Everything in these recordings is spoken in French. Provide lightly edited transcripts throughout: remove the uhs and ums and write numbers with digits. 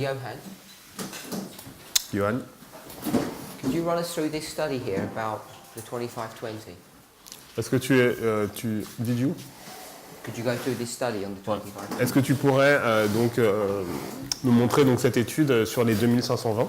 Johan, Johan, could you run us through this study here about the 25-20? est-ce que did you? Could you go through this study on the 25-20? Est-ce que tu pourrais nous montrer donc cette étude sur les 2520?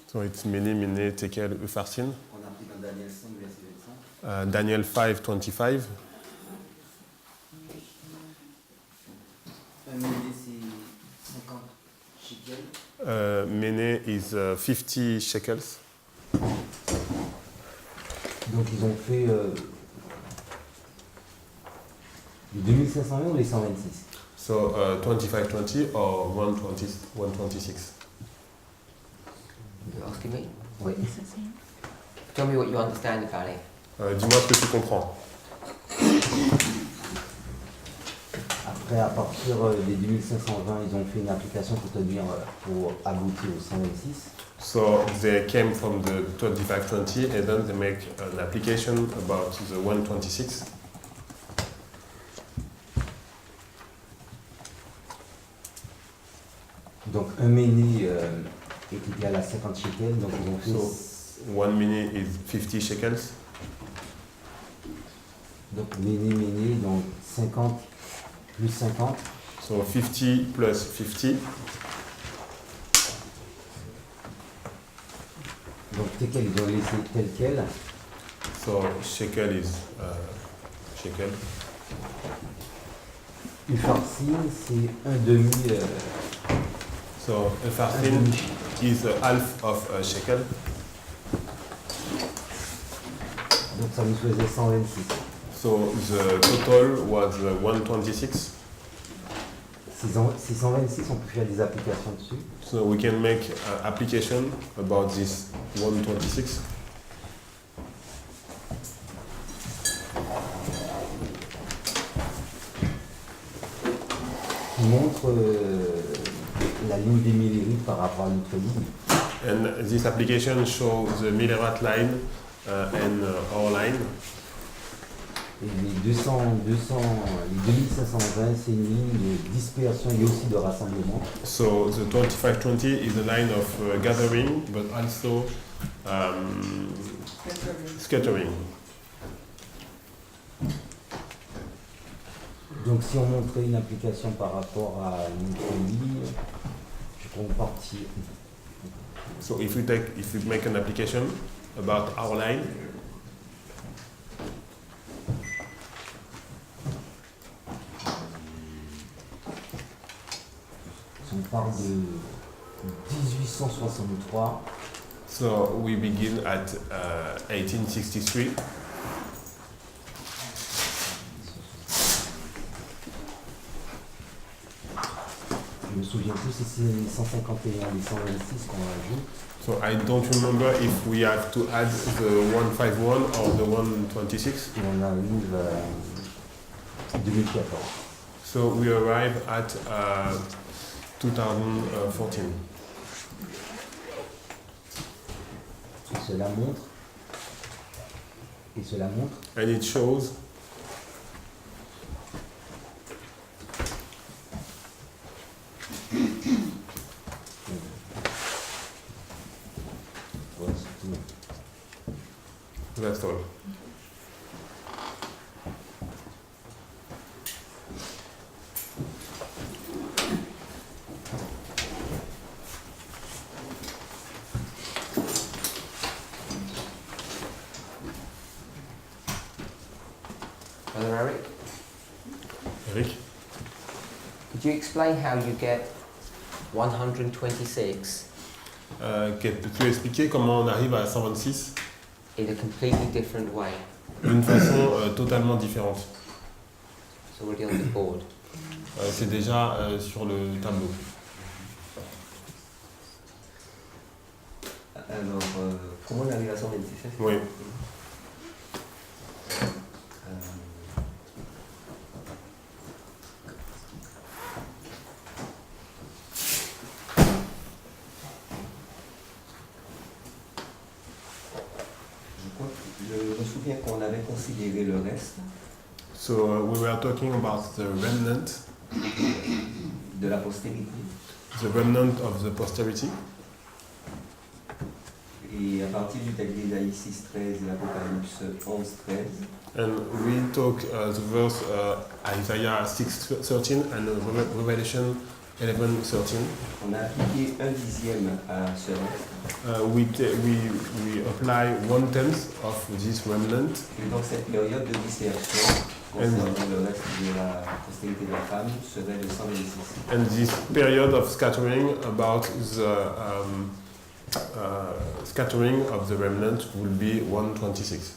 So it's mene, tekel, ufarsin. On a pris dans Daniel 5, verset 25. Daniel 5:25. Mene, c'est 50 shekels. Mene is 50 shekels. Donc ils ont fait les 2520 ou les 126? So 2520 or 126. You're asking me? Oui. Tell me what you understand about it. Dis-moi ce que tu comprends. Après, à partir des 2520, ils ont fait une application pour aboutir au 126. So they came from the 2520 and then they make an application about the 126. Donc un méné est égal à 50 shekels, donc ils ont fait... So 1 mini is 50 shekels. Donc méné, donc 50 plus 50. So 50 plus 50. Donc tekel, ils ont laissé tel quel. So shekel is shekel. Ufarsin, c'est un demi... So a farsin is half of a shekel. Donc ça nous faisait 126. So the total was 126. 626, on peut faire des applications dessus. So we can make an application about this 126. Qui montre la ligne des millérites par rapport à notre ligne. And this application shows the milliwatt line and our line. Et les 2520, c'est une ligne de dispersion et aussi de rassemblement. So the 2520 is a line of gathering, but also scattering. Donc si on montrait une application par rapport à notre ligne, je prends partie. So if we make an application about our line, On parle de 1863. so we begin at 1863. Je me souviens plus si c'est les 151 les 126 qu'on ajoute. So I don't remember if we have to add the 151 or the 126. Et on arrive à 2014. So we arrive at 2014. Et cela montre. And it shows that's all. Brother Eric, Eric, could you explain how you get 126 peux-tu expliquer comment on arrive à 126 in a completely different way? d'une façon totalement différente? It's already on the board. C'est déjà sur le tableau. Alors, comment on arrive à 126? Oui. souviens qu'on avait considéré le reste So we were talking about the remnant de la postérité. the remnant of the posterity. Et à partir du texte d'Ésaïe 6.13 et Apocalypse 11.13, And we talk the verse Isaiah 6:13 and Revelation 11:13. on a appliqué 1/10 à ce reste. We apply 1/10 of this remnant, Et donc cette période de dispersion concernant le reste de la postérité de la femme serait de 126. and this period of scattering about the scattering of the remnant will be 126.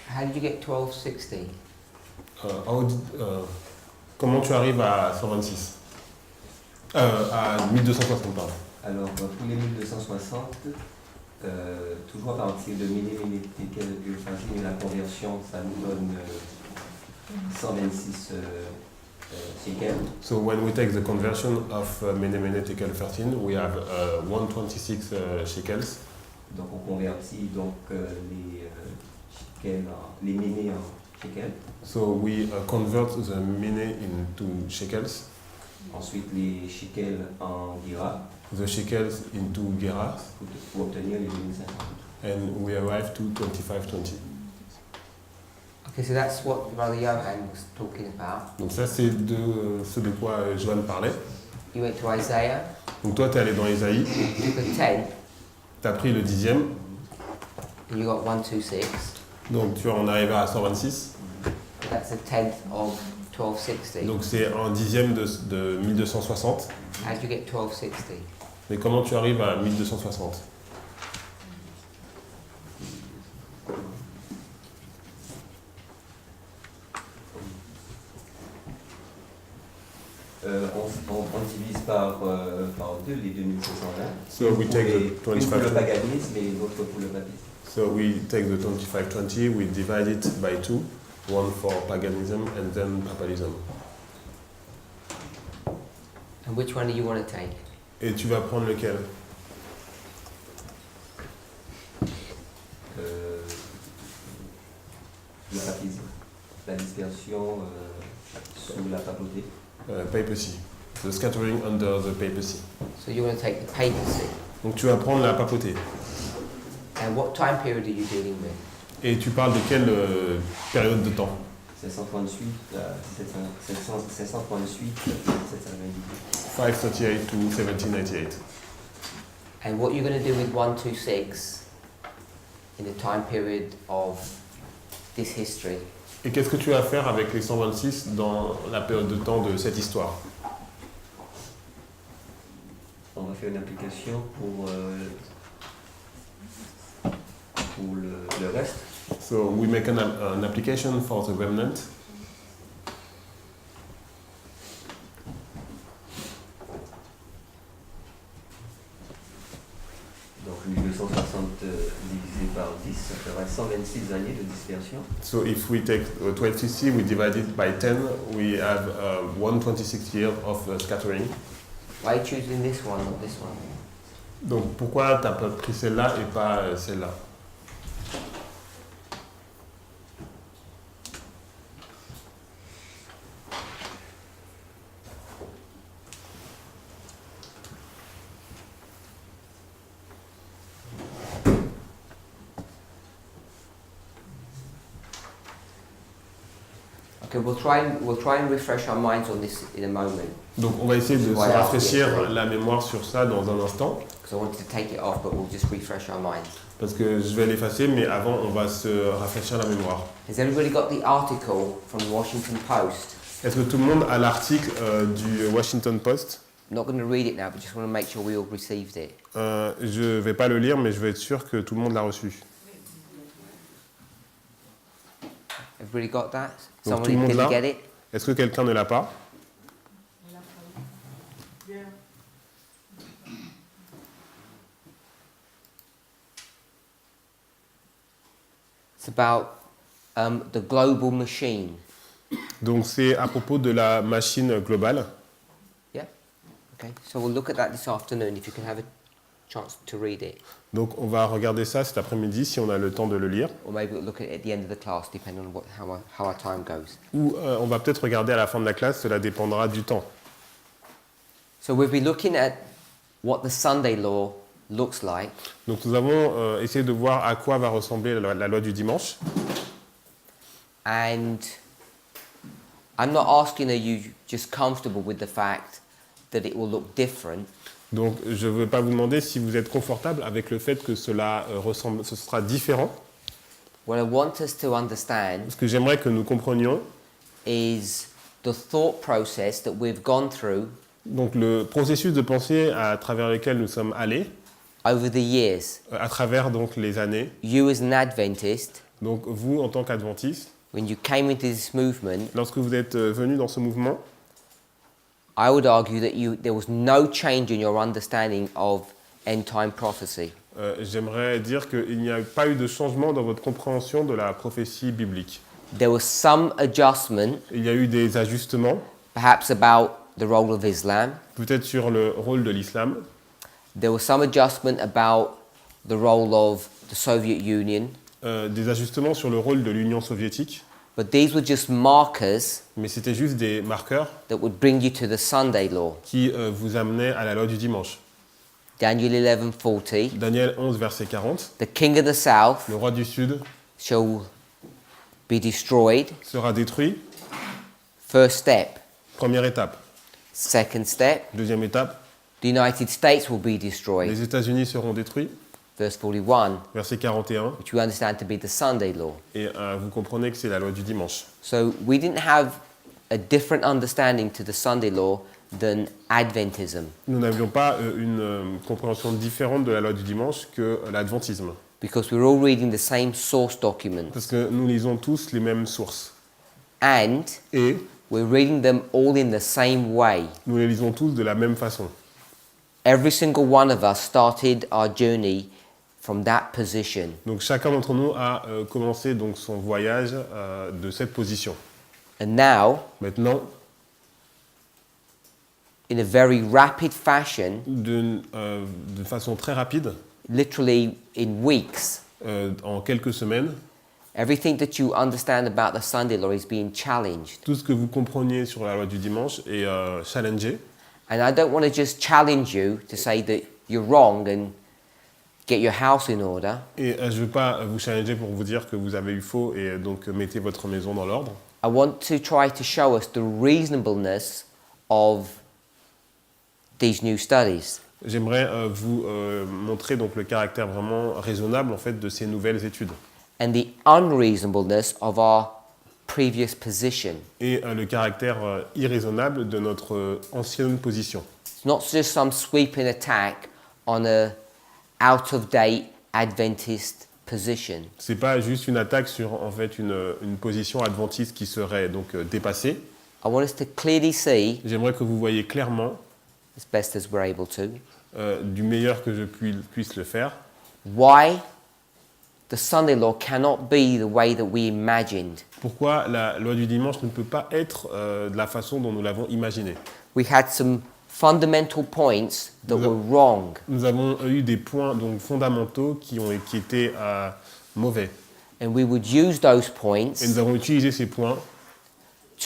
How did you get 1260? Comment tu arrives à 126 à 1260, pardon. Alors pour les 1260, toujours à partir de et la conversion, ça nous donne 126 shekels. So when we take the conversion of Mene Mene Tekel 13, we have 126 shekels. Donc on convertit donc les shekels, les ménés en shekels. So we convert the Mene into shekels, Ensuite les shekels en gira the shekels into gerahs, pour obtenir les 2500. and we arrive to 2520. Okay, so that's what Brother Johan was talking about. Donc ça c'est de ce de quoi Johan parlait. You went to Isaiah, Donc toi tu es allé dans Isaïe, you took a 10, tu as pris le 10e, and you got 126. donc tu en arrivé à 126. That's a tenth of 1260. Donc c'est un dixième de 1260. How did you get 1260? Mais comment tu arrives à 1260? On divise par 2 les 2520. So we take the Une pour le 2520. paganisme et l'autre pour le papisme. So we take the 2520, we divide it by 2, one for paganism and then papalism. And which one do you want to take? Et tu vas prendre lequel? Le papisme, la dispersion sous la papauté. Papacy. The scattering under the papacy. So you want to take the papacy. Donc tu vas prendre la papauté. And what time period are you dealing with? Et tu parles de quelle période de temps? 738 738 538 to 1798. And what you're going to do with 126 in the time period of this history? Et qu'est-ce que tu vas faire avec les 126 dans la période de temps de cette histoire? On va faire une application pour le reste. So we make an application for the remnant. Donc 1260 divisé par 10, ça fera 126 années de dispersion. So if we take 1260, we divide it by 10, we have 126 years of scattering. Why are you choosing this one, not this one? Donc pourquoi tu n'as pas pris celle-là et pas celle-là? Okay, we'll try and refresh our minds on this in a moment, Donc on va essayer de se Voilà, rafraîchir yes, la mémoire sur ça dans un instant, because I wanted to take it off, but we'll just refresh our minds. parce que je vais l'effacer, mais avant on va se rafraîchir la mémoire. Has everybody got the article from the Washington Post? Est-ce que tout le monde a l'article du Washington Post? I'm not going to read it now, but just want to make sure we all received it. Je vais pas le lire, mais je vais être sûr que tout le monde l'a reçu. Everybody got that? Donc, Someone tout le monde didn't l'a? get it? Est-ce que quelqu'un ne l'a pas? It's about the global machine. Donc c'est à propos de la machine globale. Okay, Okay, so we'll look at that this afternoon if you can have a chance to read it. Donc on va regarder ça cet après-midi si on a le temps de le lire. Or maybe we'll look at it at the end of the class, depending on how our time goes. Ou on va peut-être regarder à la fin de la classe, cela dépendra du temps. So we'll be looking at what the Sunday law looks like. Donc nous avons essayé de voir à quoi va ressembler la loi du dimanche. And I'm not asking are you just comfortable with the fact that it will look different. Donc je ne veux pas vous demander si vous êtes confortable avec le fait que cela ce sera différent. What I want us to understand Ce que j'aimerais que nous comprenions, is the thought process that we've gone through donc le processus de pensée à travers lequel nous sommes allés, over the years. à travers donc les années. You as an Adventist, Donc vous, en tant qu'adventiste, when you came into this movement, lorsque vous êtes venu dans ce mouvement, I would argue that there was no change in your understanding of end-time prophecy. j'aimerais dire qu'il n'y a pas eu de changement dans votre compréhension de la prophétie biblique. There was some adjustment, Il y a eu des ajustements, perhaps about the role of Islam. peut-être sur le rôle de l'islam. There was some adjustment about the role of the Soviet Union. Des ajustements sur le rôle de l'Union soviétique, But these were just markers mais c'était juste des marqueurs that would bring you to the Sunday law. qui vous amenaient à la loi du dimanche. Daniel 11:40. Daniel 11, verset 40, The king of the south le roi du sud shall be destroyed. sera détruit. First step. Première étape. Second step. Deuxième étape, The United States will be destroyed. les États-Unis seront détruits. Verse 41, Verset 41, which we understand to be the Sunday law. et vous comprenez que c'est la loi du dimanche. So we didn't have a different understanding to the Sunday law than Adventism, Nous n'avions pas une compréhension différente de la loi du dimanche que l'adventisme, because we're all reading the same source document, parce que nous lisons tous les mêmes sources. and Et we're reading them all in the same way. nous les lisons tous de la même façon. Every single one of us started our journey from that position. Donc chacun d'entre nous a commencé donc son voyage de cette position. And now, Maintenant, in a very rapid fashion, de façon très rapide, literally in weeks, en quelques semaines, everything that you understand about the Sunday law is being challenged. tout ce que vous compreniez sur la loi du dimanche est challengé. And I don't want to just challenge you to say that you're wrong and get your house in order. Et je ne veux pas vous challenger pour vous dire que vous avez eu faux et donc mettez votre maison dans l'ordre. I want to try to show us the reasonableness of these new studies. J'aimerais vous montrer donc le caractère vraiment raisonnable en fait de ces nouvelles études And the unreasonableness of our previous position. et le caractère irraisonnable de notre ancienne position. It's not just some sweeping attack on a out-of-date Adventist position. C'est pas juste une attaque sur en fait une position adventiste qui serait donc dépassée. I want us to clearly see, J'aimerais que vous voyez clairement, as best as we're able to, du meilleur que je puisse le faire, why the Sunday law cannot be the way that we imagined. pourquoi la loi du dimanche ne peut pas être de la façon dont nous l'avons imaginé. We had some fundamental points that were wrong. Nous avons eu des points donc fondamentaux qui étaient mauvais. And we would use those points Et nous avons utilisé ces points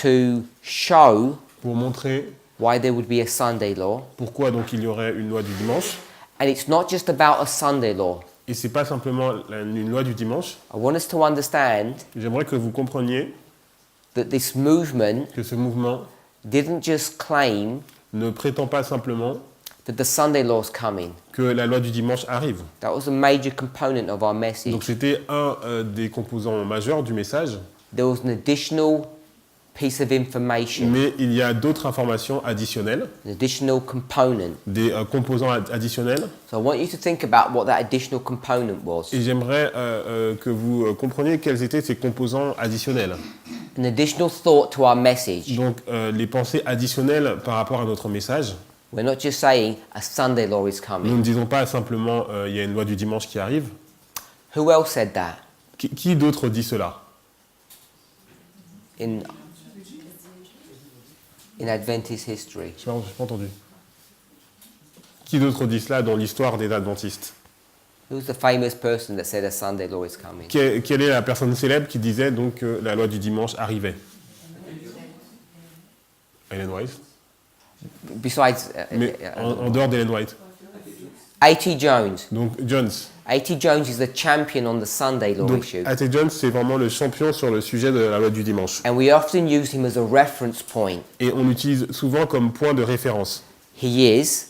to show pour montrer why there would be a Sunday law. pourquoi donc il y aurait une loi du dimanche. And it's not just about a Sunday law. Et c'est pas simplement une loi du dimanche. I want us to understand J'aimerais que vous compreniez that this movement que ce mouvement didn't just claim ne prétend pas simplement that the Sunday law is coming. que la loi du dimanche arrive. That was a major component of our Donc message. c'était un des composants majeurs du message, There was an additional piece of information, mais il y a d'autres informations additionnelles, an additional component. des composants additionnels, So I want you to think about what that additional component was. et j'aimerais que vous compreniez quels étaient ces composants additionnels. An additional thought to our message. Donc les pensées additionnelles par rapport à notre message. We're not just saying a Sunday law is Nous coming. ne disons pas simplement il y a une loi du dimanche qui arrive. Who else said that Qui d'autre dit cela in Adventist history? Je n'ai pas entendu. Qui d'autre dit cela dans l'histoire des adventistes? Who's the famous person that said a Sunday law is coming? Quelle est la personne célèbre qui disait donc que la loi du dimanche arrivait? Ellen White. Besides, Mais en dehors d'Ellen White. A.T. Jones. Donc Jones. A.T. Jones is the champion on the Sunday law Donc issue. A.T. Jones, c'est vraiment le champion sur le sujet de la loi du dimanche. And we often use him as a reference point. Et on l'utilise souvent comme point de référence. He is.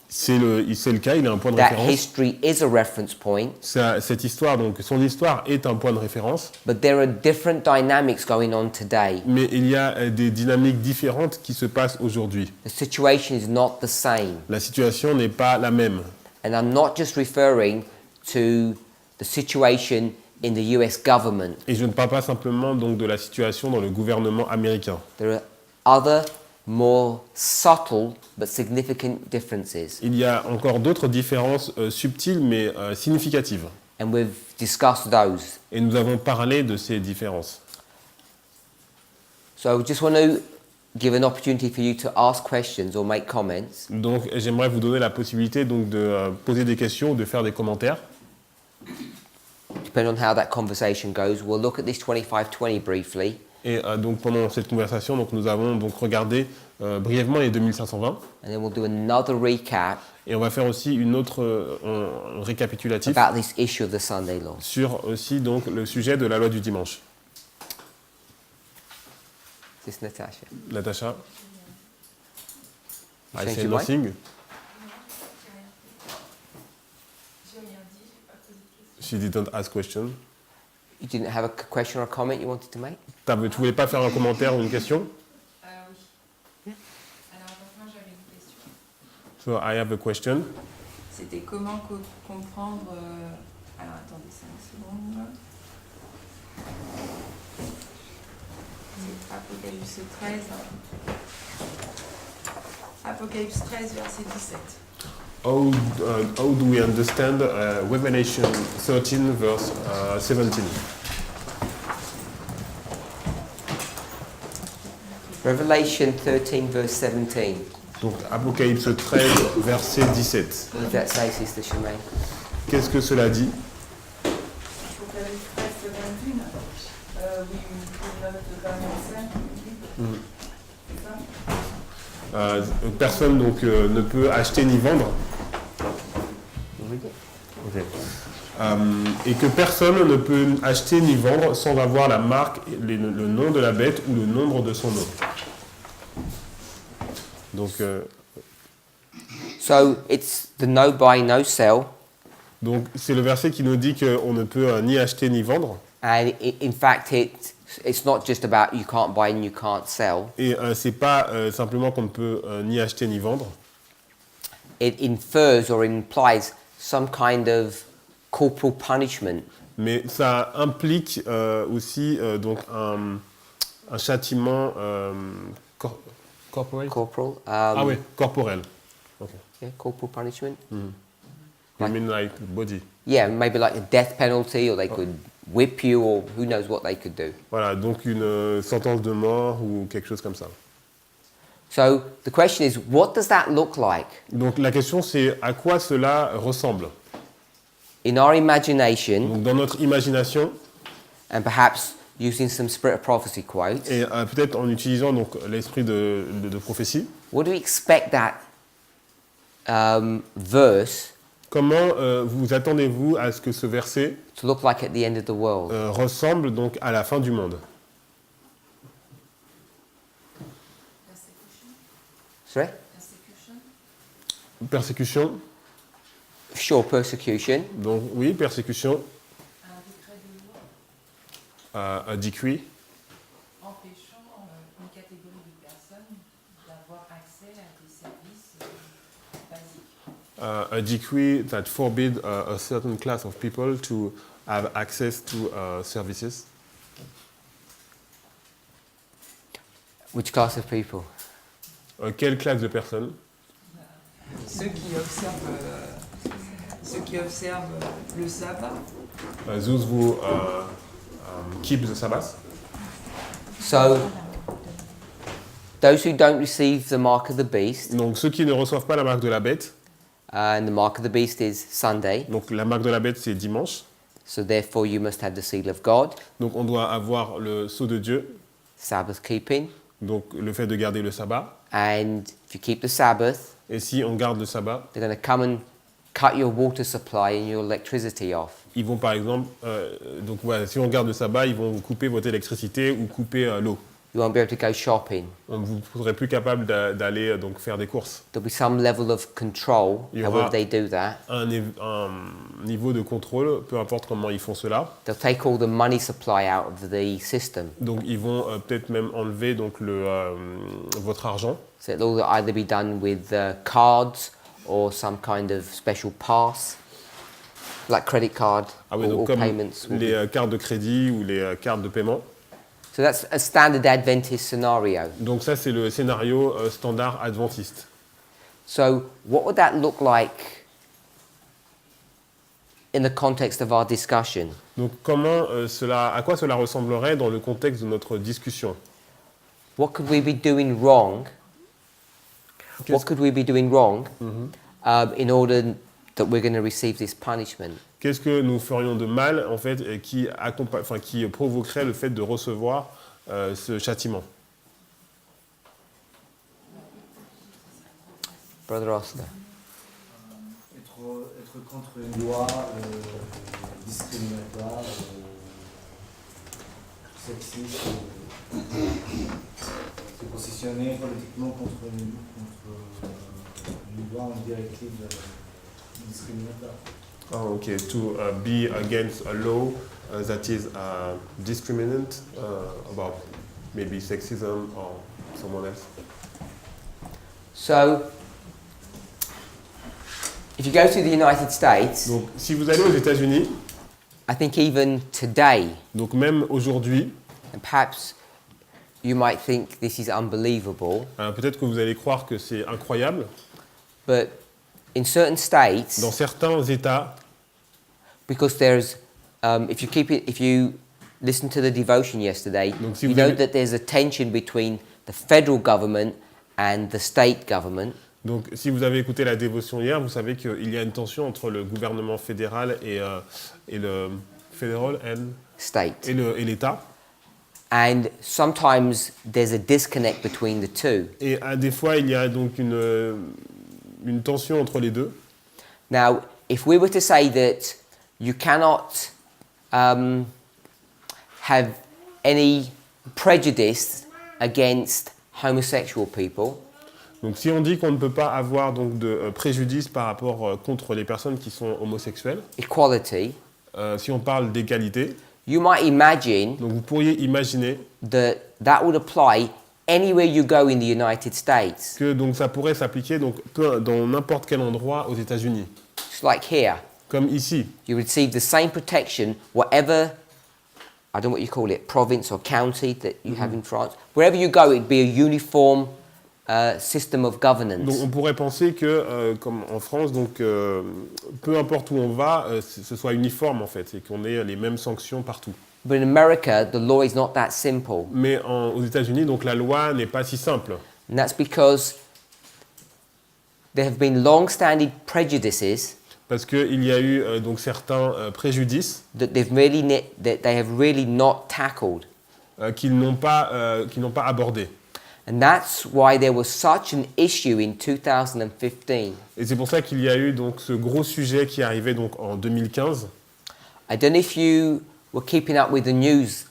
C'est le cas, il a un point de That référence. history is a reference point. Cette histoire, donc son histoire est un point de référence. But there are different dynamics going on today. Mais il y a des dynamiques différentes qui se passent aujourd'hui. The situation is not the same. La situation n'est pas la même. And I'm not just referring to the situation in the US government. Et je ne parle pas simplement donc de la situation dans le gouvernement américain. There are other more subtle but significant differences. Il y a encore d'autres différences subtiles mais significatives. And we've discussed those. Et nous avons parlé de ces différences. So I just want to give an opportunity for you to ask questions or make comments. Donc j'aimerais vous donner la possibilité donc de poser des questions ou de faire des commentaires. Depending on how that conversation goes, we'll look at this 25-20 briefly. Et donc pendant cette conversation, donc, nous avons donc regardé brièvement les 2520. And then we'll do another recap Et on va faire aussi une autre récapitulatif about this issue of the Sunday law. sur aussi donc le sujet de la loi du dimanche. Is this Natasha? Natacha? I Change say your mind? nothing. She didn't ask question. You didn't have a question or a comment you wanted to make? Tu voulais pas faire un commentaire ou une question? Oui. Alors, donc moi j'avais une question. So I have a question. C'était comment comprendre. Alors attendez 5 secondes. C'est Apocalypse 13. Apocalypse 13, verset 17. How do we understand Revelation 13 verse 17? Revelation 13 verse 17. Donc Apocalypse 13 verset 17. What does that say, Sister Shemaine? Qu'est-ce que cela dit? Apocalypse 13, 21. Oui, une note de 25. C'est ça? Personne donc ne peut acheter ni vendre. Ok. Et que personne ne peut acheter ni vendre sans avoir la marque, le nom de la bête ou le nombre de son nom. Donc, So it's the no buy, no sell. donc c'est le verset qui nous dit qu'on ne peut ni acheter ni vendre. And in fact, it's not just about you can't buy and you can't sell. Et c'est pas simplement qu'on ne peut ni acheter ni vendre. It infers or implies some kind of corporal punishment. Mais ça implique aussi donc un châtiment corporel. Corporal. Ah oui, corporel. Okay. Yeah, corporal punishment. You mean like body? Yeah, maybe like a death penalty, or they could whip you, or who knows what they could do. Voilà, donc une sentence de mort ou quelque chose comme ça. So the question is, what does that look like? Donc la question c'est à quoi cela ressemble. In our imagination, Donc dans notre imagination and perhaps using some spirit of prophecy quotes, et peut-être en utilisant donc l'esprit de prophétie, what do we expect that verse comment vous attendez-vous à ce que ce verset to look like at the end of the world? ressemble donc à la fin du monde? Sorry? Persécution. Sure, persecution. Donc oui, persécution. Un décret de loi A decree. empêchant une catégorie de personnes d'avoir accès à des services basiques. A decree that forbid a certain class of people to have access to services. Which class of people? Quelle classe de personnes? Ceux qui observent le sabbat. Those who keep the Sabbath. So, those who don't receive the mark of the beast Donc ceux qui ne reçoivent pas la marque de la bête and the mark of the beast is Sunday. Donc la marque de la bête, c'est dimanche. So therefore you must have the seal of God, Donc on doit avoir le sceau de Dieu, Sabbath keeping. donc le fait de garder le sabbat. And if you keep the Sabbath, Et si on garde le sabbat, they're going to come and cut your water supply and your electricity off. ils vont par exemple, donc voilà, si on garde le sabbat, ils vont couper votre électricité ou couper l'eau. You won't be able to go shopping. Donc vous ne serez plus capable d'aller donc faire des courses. There'll be some level of control, Il y aura- however they do that. Un niveau de contrôle, peu importe comment ils font cela. They'll take all the money supply out of the system. Donc ils vont peut-être même enlever donc votre argent. So it'll either be done with cards or some kind of special pass, like credit card, Ah oui, or donc comme payments. will be- les cartes de crédit ou les cartes de paiement. So that's a standard Adventist scenario. Donc ça c'est le scénario standard adventiste. So what would that look like in the context of our discussion? Donc comment à quoi cela ressemblerait dans le contexte de notre discussion? What could we be doing wrong? What could we be doing wrong in order that we're going to receive this punishment? Qu'est-ce que nous ferions de mal en fait et qui provoquerait le fait de recevoir ce châtiment? Brother Oscar. Être contre une loi discriminatoire, sexiste, se positionner politiquement contre une loi, une directive discriminatoire. Oh, okay, to be against a law that is discriminant about maybe sexism or someone else. So, if you go to the United States, Donc, si vous allez aux États-Unis, I think even today, donc même aujourd'hui, and perhaps you might think this is unbelievable, peut-être que vous allez croire que c'est incroyable. but in certain states, Dans certains États, because there's, if you listen to the devotion yesterday, Donc, si you vous know avez- that there's a tension between the federal government and the state government. donc si vous avez écouté la dévotion hier, vous savez qu'il y a une tension entre le gouvernement fédéral et le fédéral State. et l'État. And sometimes there's a disconnect between the two. Et des fois, il y a donc une tension entre les deux. Now, if we were to say that you cannot have any prejudice against homosexual people, Donc si on dit qu'on ne peut pas avoir donc de préjudice par rapport contre les personnes qui sont homosexuelles, equality, si on parle d'égalité, you might imagine donc vous pourriez imaginer that would apply anywhere you go in the United States. que donc ça pourrait s'appliquer donc dans n'importe quel endroit aux États-Unis, It's like here. comme ici. You receive the same protection, whatever, I don't know what you call it, province or county that you have in France. Wherever you go, it'd be a uniform system of governance. Donc on pourrait penser que, comme en France, donc peu importe où on va, ce soit uniforme en fait, et qu'on ait les mêmes sanctions partout. But in America, the law is not that simple. Mais aux États-Unis, donc la loi n'est pas si simple. And that's because there have been long-standing prejudices Parce qu'il y a eu donc certains préjudices that they have really not tackled. qu'ils n'ont pas abordés. And that's why there was such an issue in 2015. Et c'est pour ça qu'il y a eu donc ce gros sujet qui est arrivé donc en 2015. I don't know if you were keeping up with the news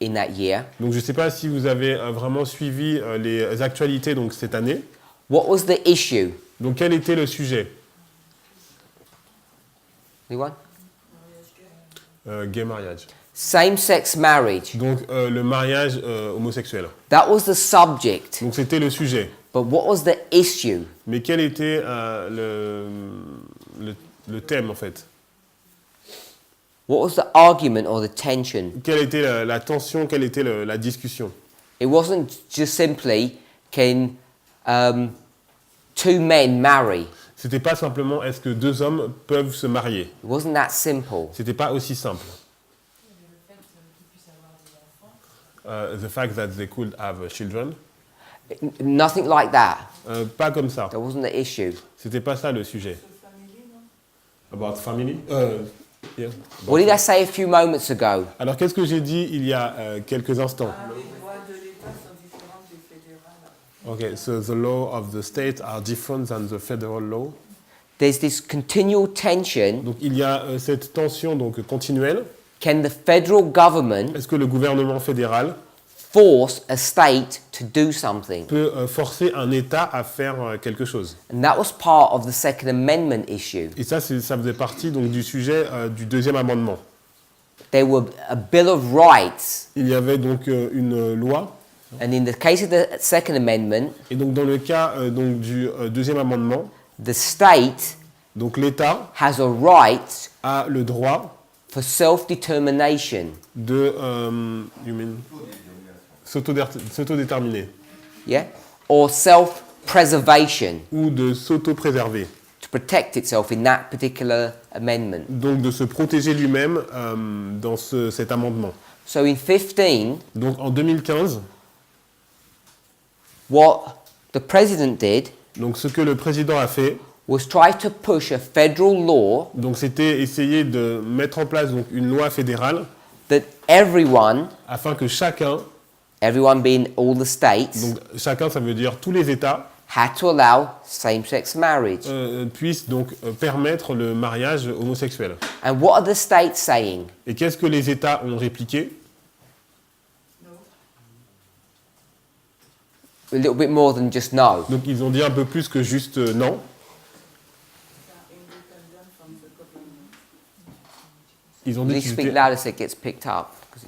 in that year. Donc je ne sais pas si vous avez vraiment suivi les actualités donc cette année. What was the issue? Donc quel était le sujet? Anyone? Gay marriage. Same-sex marriage. Donc le mariage homosexuel. That was the subject. Donc c'était le sujet. But what was the issue? Mais quel était le thème en fait? What was the argument or the tension? Quelle était la tension? Quelle était la discussion? It wasn't just simply, can two men marry? C'était pas simplement est-ce que deux hommes peuvent se marier. It wasn't that simple. C'était pas aussi simple. Le fait qu'ils puissent avoir des enfants. The fact that they could have children. Nothing like that. Pas comme ça. That wasn't the issue. C'était pas ça le sujet. Se faire about family. Yeah, What about- did I say a few moments ago? Alors, qu'est-ce que j'ai dit il y a quelques instants? Les lois de l'État sont différentes du fédéral. Okay, so the law of the state are different than the federal law. There's this continual tension. Donc, il y a cette tension donc continuelle. Can the federal government Est-ce que le gouvernement fédéral force a state to do something? peut forcer un État à faire quelque chose? And that was part of the Second Amendment issue. Et ça, ça faisait partie donc du sujet du deuxième amendement. There were a Bill of Rights, Il y avait donc une loi. and in the case of the Second Amendment, Et donc dans le cas donc du deuxième amendement, the state donc l'État has a right a le droit for self-determination. de s'autodéterminer Yeah? Or self-preservation, ou de s'auto-préserver. to protect itself in that particular amendment. Donc de se protéger lui-même dans cet amendement. So in 15, Donc en 2015, what the president did donc ce que le président a fait, was try to push a federal law donc c'était essayer de mettre en place donc une loi fédérale that everyone, afin que chacun, everyone being all the states, donc chacun ça veut dire tous les États, had to allow same-sex marriage. puissent donc permettre le mariage homosexuel. And what are the states saying? Et qu'est-ce que les États ont répliqué? A little bit more than just no. Donc ils ont dit un peu plus que juste non. Ils ont dit Please qu'ils speak étaient- louder so it gets picked up. Je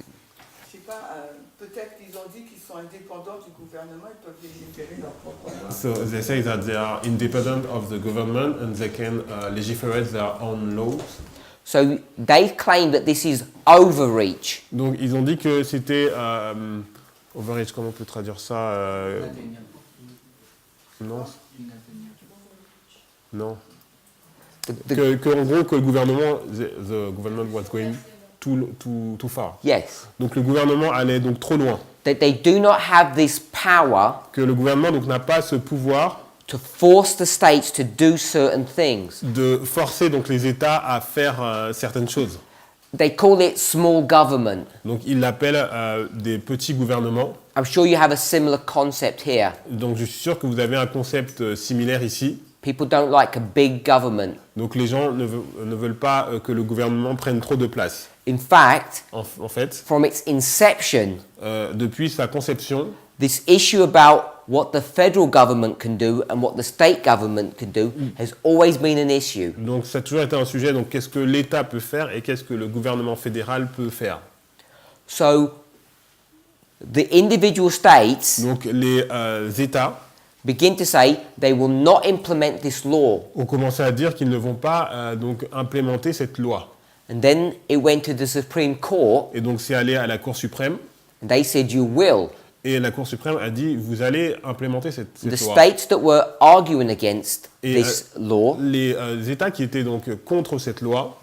sais pas, peut-être qu'ils ont dit qu'ils sont indépendants du gouvernement, ils peuvent légiférer leur propre loi. So they say that they are independent of the government and they can legislate their own laws. So they claim that this is overreach. Donc ils ont dit que c'était overreach, comment on peut traduire ça Non. Non. Que en gros que le gouvernement, the government was going too far. Yes. Donc le gouvernement allait donc trop loin. That they do not have this power Que le gouvernement donc n'a pas ce pouvoir to force the states to do certain things. de forcer donc les États à faire certaines choses. They call it small government. Donc ils l'appellent des petits gouvernements. I'm sure you have a similar concept here. Donc je suis sûr que vous avez un concept similaire ici. People don't like a big government. Donc les gens ne veulent pas que le gouvernement prenne trop de place. In fact, En fait, from its inception, depuis sa conception, this issue about what the federal government can do and what the state government can do has always been an issue. donc ça a toujours été un sujet. Donc qu'est-ce que l'État peut faire et qu'est-ce que le gouvernement fédéral peut faire. So the individual states Donc les États begin to say they will not implement this law. ont commencé à dire qu'ils ne vont pas donc implémenter cette loi. And then it went to the Supreme Court Et donc c'est allé à la Cour suprême. and they said you will. Et la Cour suprême a dit vous allez implémenter cette The loi. states that were arguing against Et this law les États qui étaient donc contre cette loi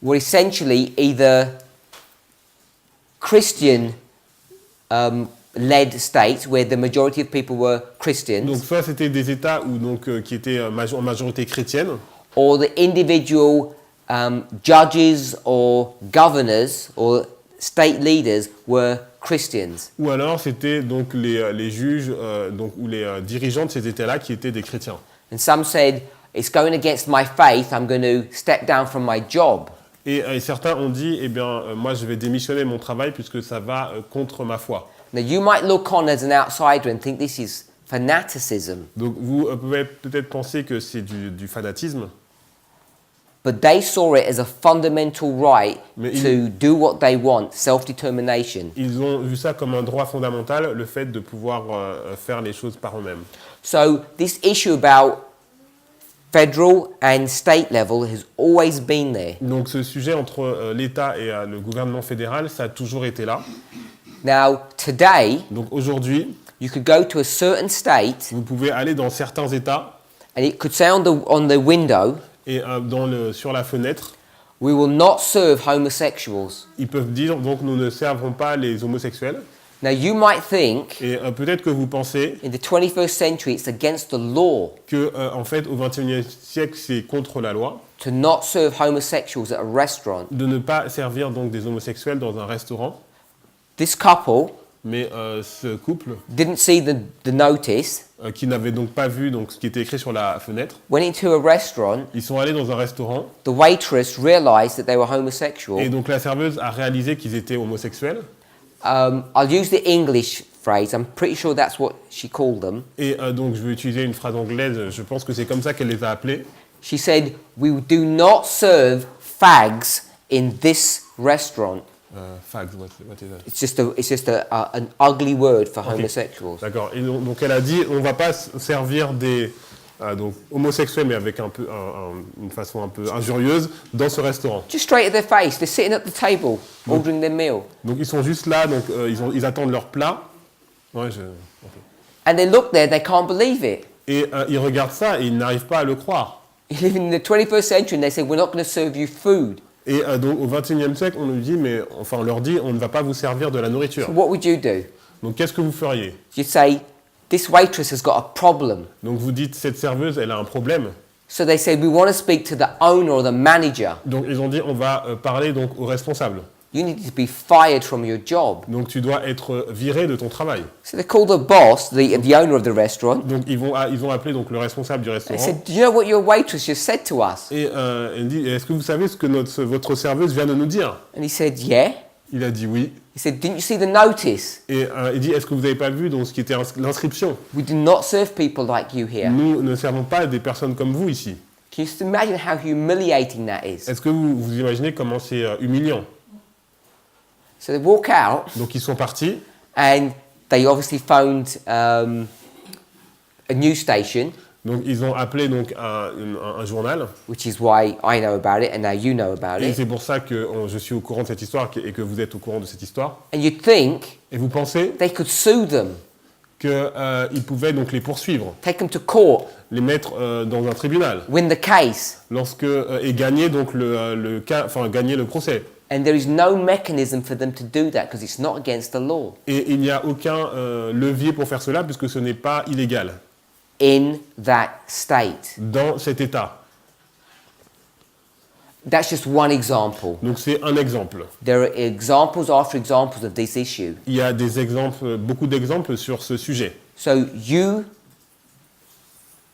were essentially either Christian led states where the majority of people were donc Christians, soit c'était des États où donc qui étaient en majorité chrétienne, or the individual judges or governors or state leaders were Christians. ou alors c'était donc les juges donc ou les dirigeants de ces États-là qui étaient des chrétiens. And some said, it's going against my faith, I'm going to step down from my job. Et certains ont dit eh bien moi je vais démissionner de mon travail puisque ça va contre ma foi. Now you might look on as an outsider and think this is fanaticism, Donc vous pouvez peut-être penser que c'est du fanatisme, but they saw it as a fundamental right Mais to do what they want, self-determination. ils ont vu ça comme un droit fondamental, le fait de pouvoir faire les choses par eux-mêmes. So this issue about federal and state level has always been there. Donc ce sujet entre l'État et le gouvernement fédéral, ça a toujours été là. Now today, Donc aujourd'hui, you could go to a certain state vous pouvez aller dans certains États and it could say on the window, et sur la fenêtre, we will not serve homosexuals. ils peuvent dire donc nous ne servons pas les homosexuels. Now you might think Et peut-être que vous pensez in the 21st century it's against the law. que en fait au XXIe siècle c'est contre la loi. to not serve homosexuals at a restaurant. de ne pas servir donc des homosexuels dans un restaurant. This couple Mais ce couple, didn't see the notice, qui n'avait donc pas vu donc, ce qui était écrit sur la fenêtre, went into a restaurant. ils sont allés dans un restaurant The waitress realized that they were homosexual. et donc la serveuse a réalisé qu'ils étaient homosexuels. I'll use the English phrase. I'm pretty sure that's what she called them. Et donc je vais utiliser une phrase anglaise, je pense que c'est comme ça qu'elle les a appelés. She said, "We do not serve fags in this restaurant." Fags, what is that? It's just an ugly word for Okay. homosexuals. D'accord. Et donc elle a dit, on va pas servir des donc homosexuels, mais avec une façon un peu injurieuse, dans ce restaurant. Just straight at their face. They're sitting at the table, ordering their meal. Donc ils sont juste là, donc ils attendent leur plat. Ouais, ok. And they look there, they can't believe it. Et ils regardent ça et ils n'arrivent pas à le croire. You live in the 21st century and they say, we're not going to serve you food. Et donc au XXIe siècle, on leur dit, on ne va pas vous servir de la nourriture. So what would you do? Donc qu'est-ce que vous feriez? You'd say, this waitress has got a problem. Donc vous dites, cette serveuse, elle a un problème. So they say, we want to speak to the owner or the manager. Donc ils ont dit, on va parler donc au responsable. You need to be fired from your job. Donc tu dois être viré de ton travail. So they called the boss, the owner of the restaurant. Donc ils ont appelé donc le responsable du They restaurant. said, do you know what your waitress just said to us? Et elle dit, est-ce que vous savez ce que votre serveuse vient de nous dire? And he said, yeah. Il a dit oui. He said, didn't you see the notice? Et il dit, est-ce que vous n'avez pas vu donc, ce qui était l'inscription? We do not serve people like you here. Nous ne servons pas des personnes comme vous ici. Can you just imagine how humiliating that is? Est-ce que vous imaginez comment c'est humiliant? So they walk out Donc ils sont partis. and they obviously phoned a news station, Donc ils ont appelé donc un journal. which is why I know about it and now you know about Et it. c'est pour ça que je suis au courant de cette histoire et que vous êtes au courant de cette histoire. And you'd think Et vous pensez they could sue them, qu'ils pouvaient donc les poursuivre, take them to court, les mettre dans un tribunal, win the case, et gagner donc gagner le procès. and there is no mechanism for them to do that because it's not against the law Et il n'y a aucun levier pour faire cela puisque ce n'est pas illégal in that state. dans cet état. That's just one example. Donc c'est un exemple. There are examples after examples of this issue. Il y a des exemples, beaucoup d'exemples sur ce sujet. So you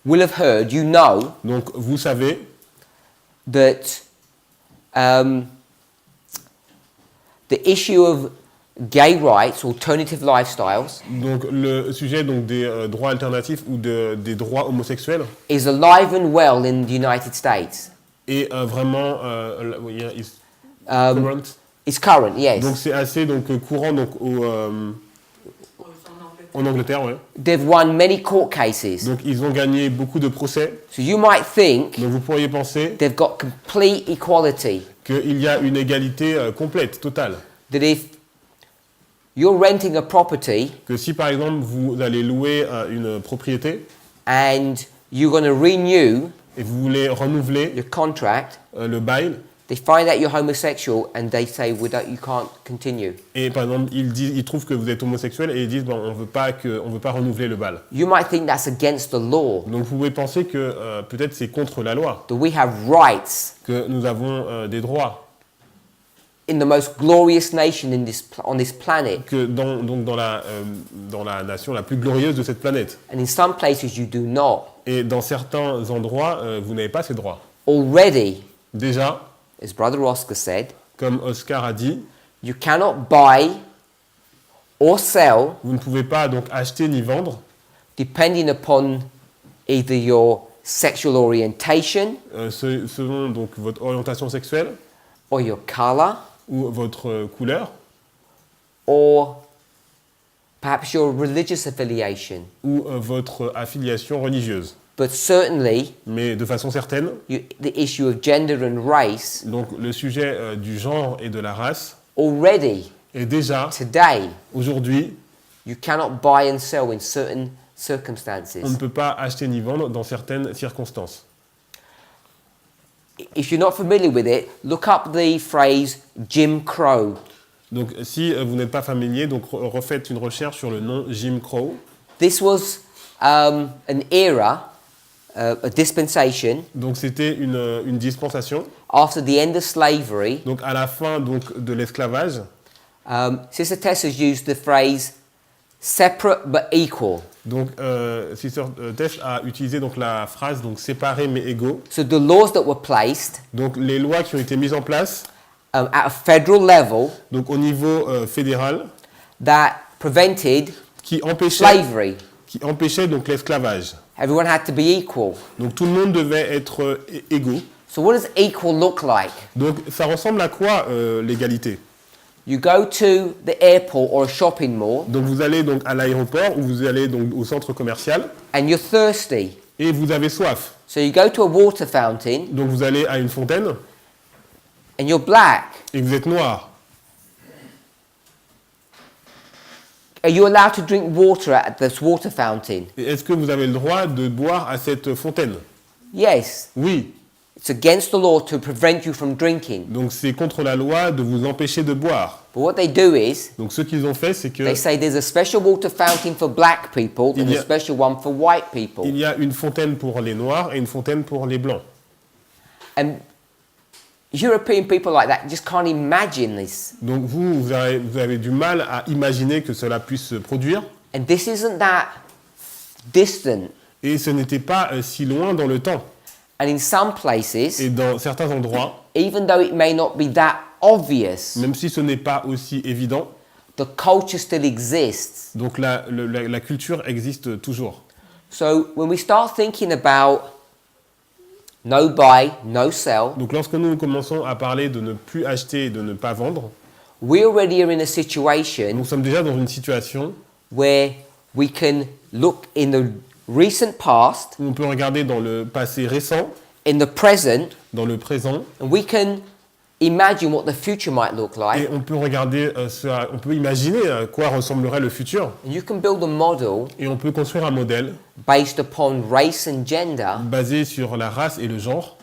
will have heard, you know, Donc vous savez that the issue of gay rights, alternative lifestyles, donc le sujet donc des droits alternatifs ou des droits homosexuels is alive and well in the United States. est vraiment current. It's current, yes. Donc c'est assez donc courant donc en Angleterre, ouais. They've won many court cases. Donc ils ont gagné beaucoup de procès. So you might think Donc vous pourriez penser they've got complete equality. qu'il y a une égalité complète, totale. That if you're renting a property Que si par exemple vous allez louer une propriété and you're going to renew et vous voulez renouveler your contract, le bail, they find out you're homosexual and they say, you can't continue. et par exemple ils trouvent que vous êtes homosexuel et ils disent bon, on veut pas renouveler le bail. You might think that's against the law, Donc vous pouvez penser que peut-être c'est contre la loi, that we have rights que nous avons des droits, in the most glorious nation on this planet. que dans la nation la plus glorieuse de cette planète. And in some places you do not. Et dans certains endroits, vous n'avez pas ces droits. Already, Déjà, as Brother Oscar said, comme Oscar a dit, you cannot buy or sell vous ne pouvez pas donc acheter ni vendre depending upon either your sexual orientation selon donc votre orientation sexuelle or your color ou votre couleur or perhaps your religious affiliation. ou votre affiliation religieuse. But certainly, Mais de façon certaine, the issue of gender and race, donc le sujet du genre et de la race already, est déjà, today, aujourd'hui, you cannot buy and sell in certain on ne circumstances. peut pas acheter ni vendre dans certaines circonstances. If you're not familiar with it, look up the phrase Jim Crow. Donc si vous n'êtes pas familier, donc refaites une recherche sur le nom Jim Crow. This was an era a dispensation Donc c'était une dispensation. after the end of slavery. Donc à la fin donc, de l'esclavage, Sister Tessa's used the phrase separate but equal. donc Sister Tess a utilisé donc, la phrase donc, séparés mais égaux. So the laws that were placed Donc les lois qui ont été mises en place at a federal level donc, au niveau fédéral that prevented qui empêchaient, slavery. donc l'esclavage. Everyone had to be equal. Donc tout le monde devait être égaux. So what does equal look like? Donc ça ressemble à quoi l'égalité? You go to the airport or a shopping mall Donc vous allez donc à l'aéroport ou vous allez donc au centre commercial and you're thirsty. et vous avez soif. So you go to a water fountain Donc vous allez à une fontaine and you're black. et vous êtes noir. Are you allowed to drink water at this water fountain? Et est-ce que vous avez le droit de boire à cette fontaine? Yes. Oui. It's against the law to prevent you from drinking. Donc c'est contre la loi de vous empêcher de boire. But what they do is Donc ce qu'ils ont fait, c'est que they say there's a special water fountain for black people and Il y a a- special one for white people. il y a une fontaine pour les noirs et une fontaine pour les blancs. And European people like that just can't imagine this. Donc vous avez du mal à imaginer que cela puisse se produire. And this isn't that distant. Et ce n'était pas si loin dans le temps. And in some places, Et dans certains endroits, even though it may not be that obvious, même si ce n'est pas aussi évident, the culture still exists. donc la culture existe toujours. So when we start thinking about no buy, no sell, Donc lorsque nous commençons à parler de ne plus acheter et de ne pas vendre, we already are in a situation nous sommes déjà dans une situation where we can look in the recent past, où on peut regarder dans le passé récent, in the present, dans le présent, and we can imagine what the future might look et like. on peut regarder, on peut imaginer à quoi ressemblerait le futur, And you can build a model et on peut construire un modèle based upon race and gender. basé sur la race et le genre,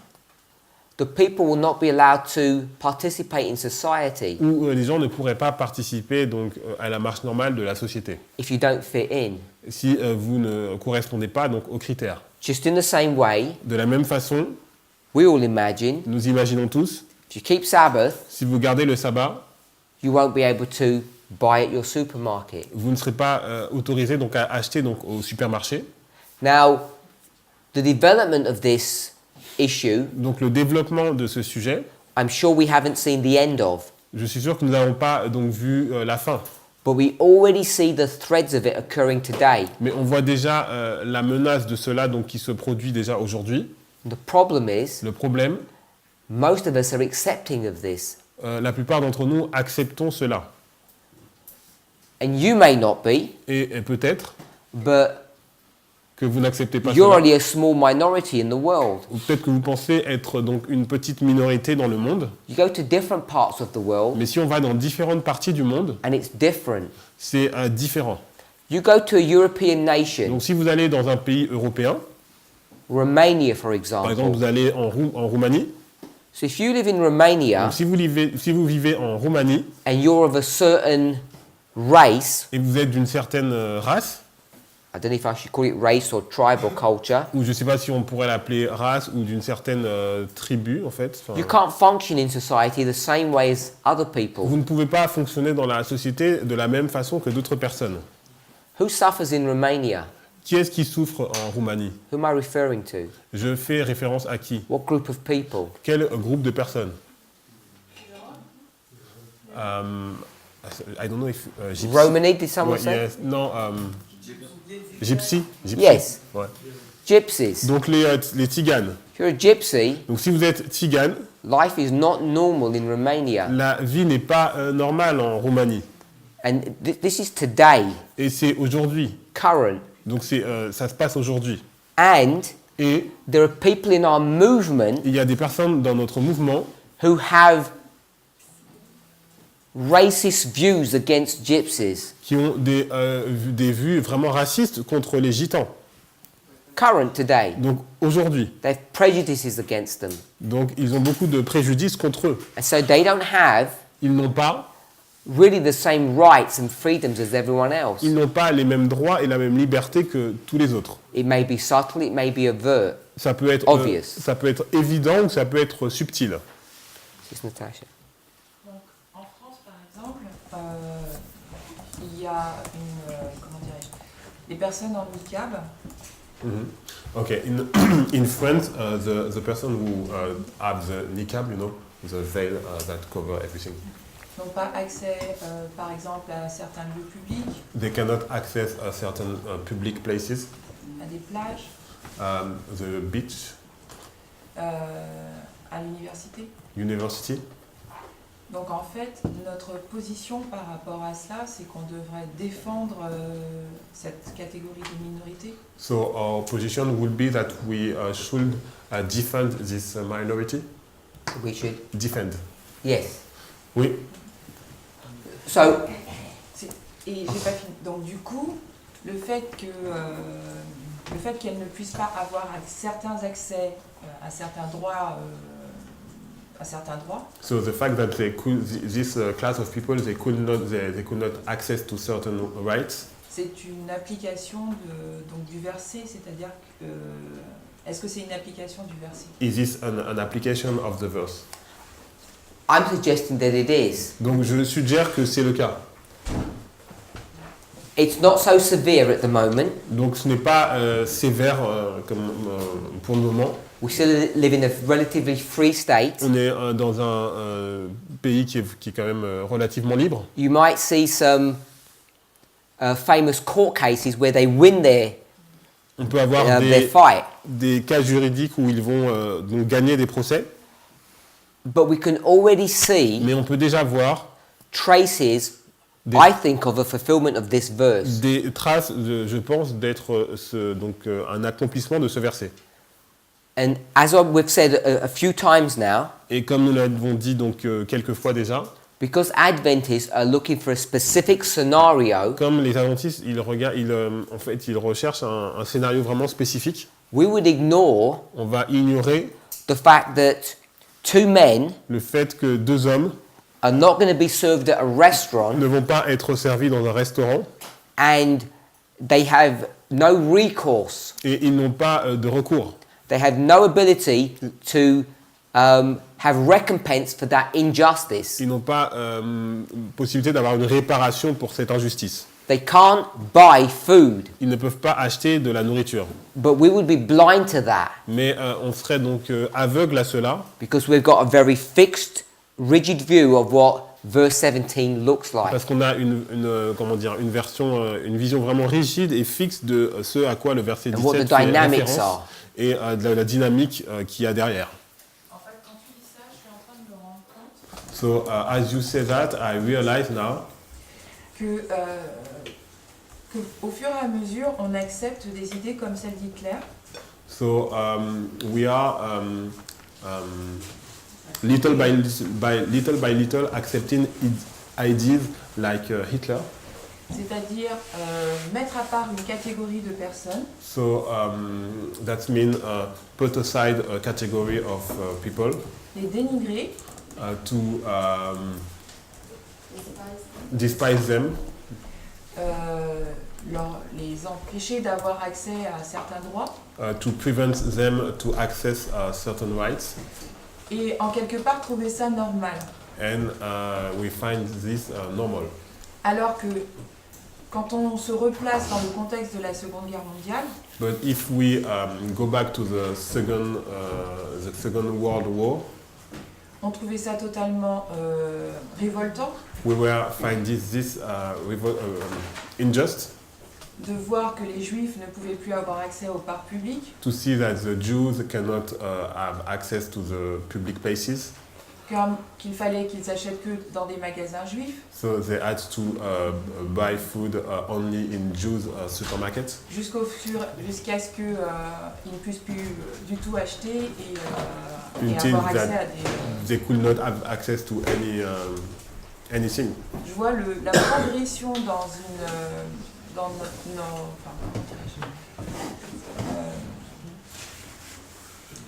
The people will not be allowed to participate in society où les gens ne pourraient pas participer donc à la marche normale de la société, if you don't fit in. si vous ne correspondez pas donc aux critères. Just in the same way, De la même façon, we all imagine nous imaginons tous, if you keep Sabbath, si vous gardez le sabbat, you won't be able to buy at your supermarket. vous ne serez pas autorisé donc à acheter donc au supermarché. Now, the development of this issue, Donc le développement de ce sujet, I'm sure we haven't seen the end of, je suis sûr que nous n'avons pas donc vu la fin, but we already see the threads of it occurring today. mais on voit déjà la menace de cela donc qui se produit déjà aujourd'hui. The problem is, Le problème, most of us are accepting of this, la plupart d'entre nous acceptons cela. and you may not be, Et peut-être but que vous n'acceptez pas you're cela. only a small minority in the world. Ou peut-être que vous pensez être donc une petite minorité dans le monde. You go to different parts of the world, Mais si on va dans différentes parties du monde, and it's different. c'est différent. You go to a European nation, Donc si vous allez dans un pays européen, Romania for par exemple example. vous allez en Roumanie, So if you live in Romania donc si vous vivez en Roumanie and you're of a certain race, et vous êtes d'une certaine race, I don't know if I should call it race or tribe or culture, ou je ne sais pas si on pourrait l'appeler race ou d'une certaine tribu en fait, enfin, you can't function in society the same way as other people. vous ne pouvez pas fonctionner dans la société de la même façon que d'autres personnes. Who suffers in Romania? Qui est-ce qui souffre en Roumanie? Who am I referring to? Je fais référence à qui? What group of people? Quel groupe de personnes? I don't know if gypsy. Romani, did someone Ouais, say? yes. Non, gypsy. Yes. Ouais. Gypsies. Donc les tziganes. If you're a gypsy, Donc si vous êtes tzigane, life is not normal in Romania. la vie n'est pas normale en Roumanie. And this is today, Et c'est aujourd'hui. current. Donc ça se passe aujourd'hui. And Et there are people in our movement il y a des personnes dans notre mouvement who have racist views against gypsies. qui ont des vues vraiment racistes contre les gitans. Current today. Donc aujourd'hui. They have prejudices against them. Donc ils ont beaucoup de préjudices contre eux. And so they don't have Ils n'ont pas really the same rights and freedoms as everyone else. Ils n'ont pas les mêmes droits et la même liberté que tous les autres. It may be subtle, it may be overt. Ça peut être, Obvious. ça peut être évident ou ça peut être subtil. It's Natasha. Donc, en France, par exemple, il y a une, comment dirais-je, les personnes en niqab Okay, in France, the person who have the niqab, you know, the veil that cover everything, n'ont pas accès, par exemple, à certains lieux publics, they cannot access certain public places, à des plages, the beach, à l'université. university. Donc en fait, notre position par rapport à cela, c'est qu'on devrait défendre cette catégorie de minorité. So our position would be that we should defend this minority. We should. Defend. Yes. Oui. So, Et j'ai pas fini. Donc du coup, le fait qu'elles ne puissent pas avoir certains accès à certains droits, So the fact that they could, this class of people, they could not access to certain rights. c'est une application donc du verset, c'est-à-dire que est-ce que c'est une application du verset? Is this an application of the verse? I'm suggesting that it is. Donc je suggère que c'est le cas. It's not so severe at the moment. Donc ce n'est pas sévère comme, pour le moment. We still live in a relatively free state. On est dans un pays qui est quand même relativement libre. You might see some famous court cases where they win On peut avoir their fight. des cas juridiques où ils vont donc gagner des procès, But we can already see mais on peut déjà voir traces, I think, of a fulfillment of this verse. des traces, je pense, d'être un accomplissement de ce verset. And as we've said a few times now, Et comme nous l'avons dit donc quelques fois déjà, because Adventists are looking for a specific scenario, comme les adventistes, ils recherchent un scénario vraiment spécifique, we would ignore on va ignorer the fact that two men le fait que deux hommes are not going to be served at a restaurant ne vont pas être servis dans un restaurant and they have no recourse. et ils n'ont pas de recours. They have no ability to have recompense for that injustice. Ils n'ont pas possibilité d'avoir une réparation pour cette injustice. They can't buy food, Ils ne peuvent pas acheter de la nourriture. but we would be blind to that Mais on serait donc aveugle à cela because we've got a very fixed, rigid view of what verse 17 looks like. parce qu'on a une vision vraiment rigide et fixe de ce à quoi le verset And what 17 the fait dynamics référence are. et de la dynamique qu'il y a derrière. En fait, quand tu dis ça, je suis en train de me rendre compte So as you say that, I realize now que au fur et à mesure, on accepte des idées comme celle d'Hitler, so we are little by little accepting ideas like Hitler. c'est-à-dire mettre à part une catégorie de personnes So that means put aside a category of people les dénigrer to despise them, les empêcher d'avoir accès à certains droits to prevent them to access certain rights, et en quelque part trouver ça normal. and we find this normal. Alors que quand on se replace dans le contexte de la Seconde Guerre mondiale, But if we go back to the second World War, on trouvait ça totalement révoltant we were finding this unjust de voir que les Juifs ne pouvaient plus avoir accès au parc public, to see that the Jews cannot have access to the public places. qu'il fallait qu'ils achètent que dans des magasins juifs, So they had to buy food only in Jews supermarkets jusqu'à ce qu'ils ne puissent plus du tout acheter et until avoir accès à that des... they could not have access to anything. Je vois la progression dans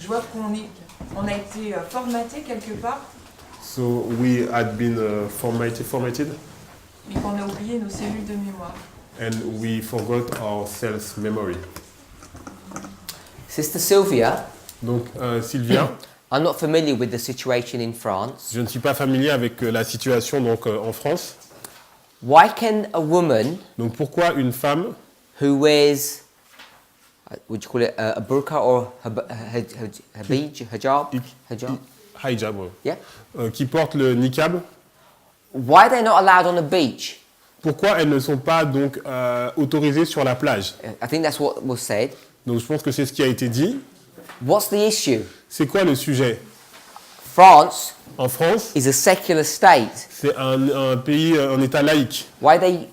je vois qu'on a été formaté quelque part So we had been formatted et qu'on a oublié nos cellules de mémoire. and we forgot our self memory. Sister Sylvia, Donc, Sylvia, I'm not familiar with the situation in France. je ne suis pas familier avec la situation donc, en France. Why can a woman Donc, pourquoi une femme who wears, would you call it a burqa or hijab? Hijab? hijab, ouais, Yeah. Qui porte le niqab, Why are they not allowed on the beach? pourquoi elles ne sont pas donc autorisées sur la plage? I think that's what was said. Donc, je pense que c'est ce qui a été dit. What's the issue? C'est quoi le sujet? France En France, is a secular state. c'est un pays, un État laïque. Why are they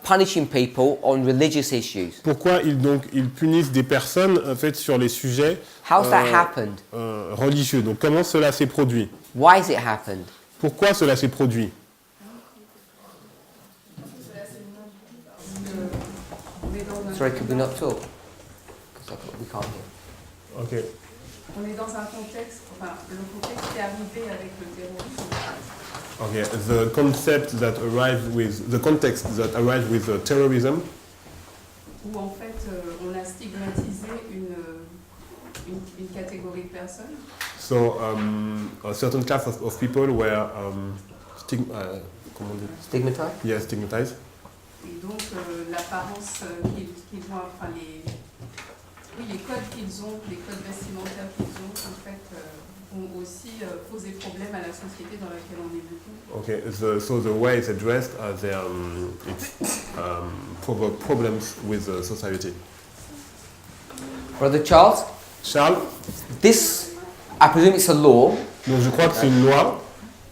punishing people on religious issues? Pourquoi ils punissent des personnes en fait sur les sujets How's that happened? religieux? Donc comment cela s'est produit? Why has it happened? Pourquoi cela s'est produit? Sorry, could we not talk? 'Cause we can't hear. Ok. On est dans un contexte, enfin, le contexte qui est arrivé avec le terrorisme, Okay. The concept that arrived with the context that arrived with terrorism, où en fait on a stigmatisé une catégorie de personnes. so a certain class of people were comment on dit? Stigmatized? Yeah, stigmatized. Et donc l'apparence qu'ils ont, enfin les codes qu'ils ont, les codes vestimentaires qu'ils ont, en fait, ont aussi posé problème à la société dans laquelle on est beaucoup. Okay. So the way it's addressed, it's provoke problems with the society. Brother Charles, Charles, this, I presume it's a law. donc je crois que c'est une loi.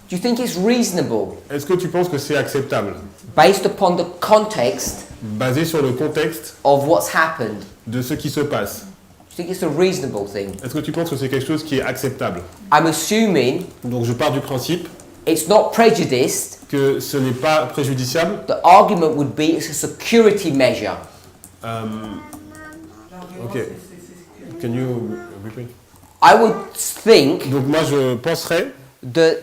Do you think it's reasonable, Est-ce que tu penses que c'est acceptable, based upon the context basé sur le contexte of what's happened? de ce qui se passe? Do you think it's a reasonable thing? Est-ce que tu penses que c'est quelque chose qui est acceptable? I'm assuming Donc je pars du principe it's not prejudiced. que ce n'est pas préjudiciable. The argument would be it's a security measure. Ok. Can you repeat? I would think Donc moi je penserais, that,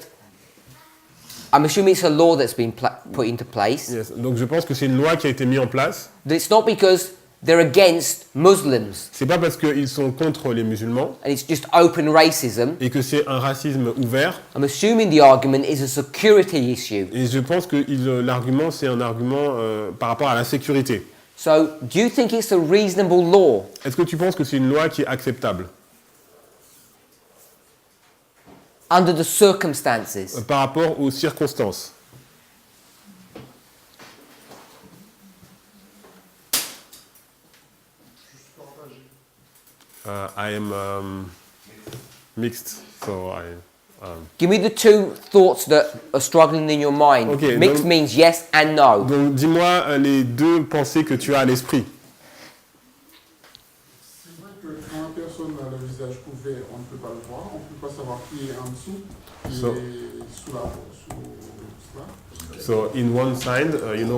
I'm assuming it's a law that's been put into place, yes, donc je pense que c'est une loi qui a été mise en place. that it's not because they're against Muslims C'est pas parce qu'ils sont contre les musulmans and it's just open racism. et que c'est un racisme ouvert. I'm assuming the argument is a security issue. Et je pense que l'argument c'est un argument par rapport à la sécurité. So, do you think it's a reasonable law? Est-ce que tu penses que c'est une loi qui est acceptable Under the circumstances? par rapport aux circonstances? I am mixed, so Give me the two thoughts that are struggling in your mind. Okay, Mixed donc- means yes and no. Donc dis-moi les deux pensées que tu as à l'esprit. C'est vrai que quand la personne a le visage couvert, on ne peut pas le voir, on ne peut pas savoir qui est en dessous, qui So- est sous la cela. So in one side,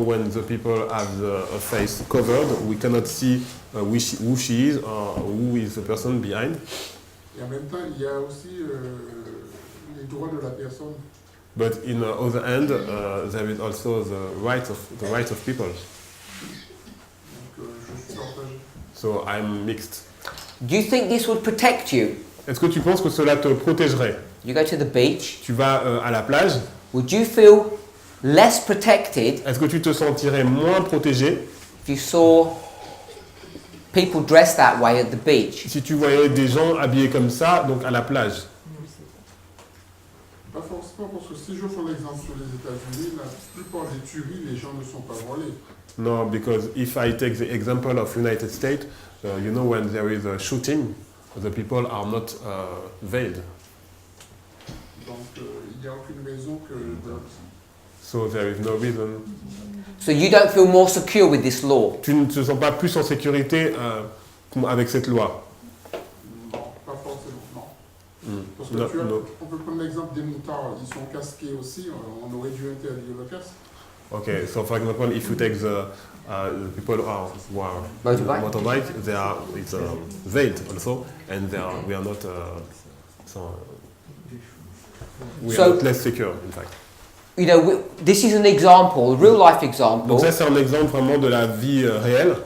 when the people have a face covered, we cannot see who she is or who is the person behind. Et en même temps, il y a aussi les droits de la personne. But in the other hand, there is also the rights of people. Donc je suis partagé. So I'm mixed. Do you think this would protect you? Est-ce que tu penses que cela te protégerait? You go to the beach, Tu vas à la plage. would you feel less protected Est-ce que tu te sentirais moins protégé if you saw people dressed that way at the beach? si tu voyais des gens habillés comme ça, donc à la plage? Pas forcément, parce que si je prends l'exemple sur les États-Unis, la plupart des tueries, les gens ne sont pas voilés. No, because if I take the example of United States, when there is a shooting, the people are not veiled. Donc il n'y a aucune raison que... So there is no reason. So you don't feel more secure with this law? Tu ne te sens pas plus en sécurité avec cette loi? Non, pas forcément, non. Mm. Parce que No, tu as, no. on peut prendre l'exemple des moutards, ils sont casqués aussi, on aurait dû interdire le casque. Okay, so for example, if you take the people who are motorbike, it's veiled also, and we are not So- less secure, in fact. You know, this is an example, a real life example, Donc ça c'est un exemple vraiment de la vie réelle,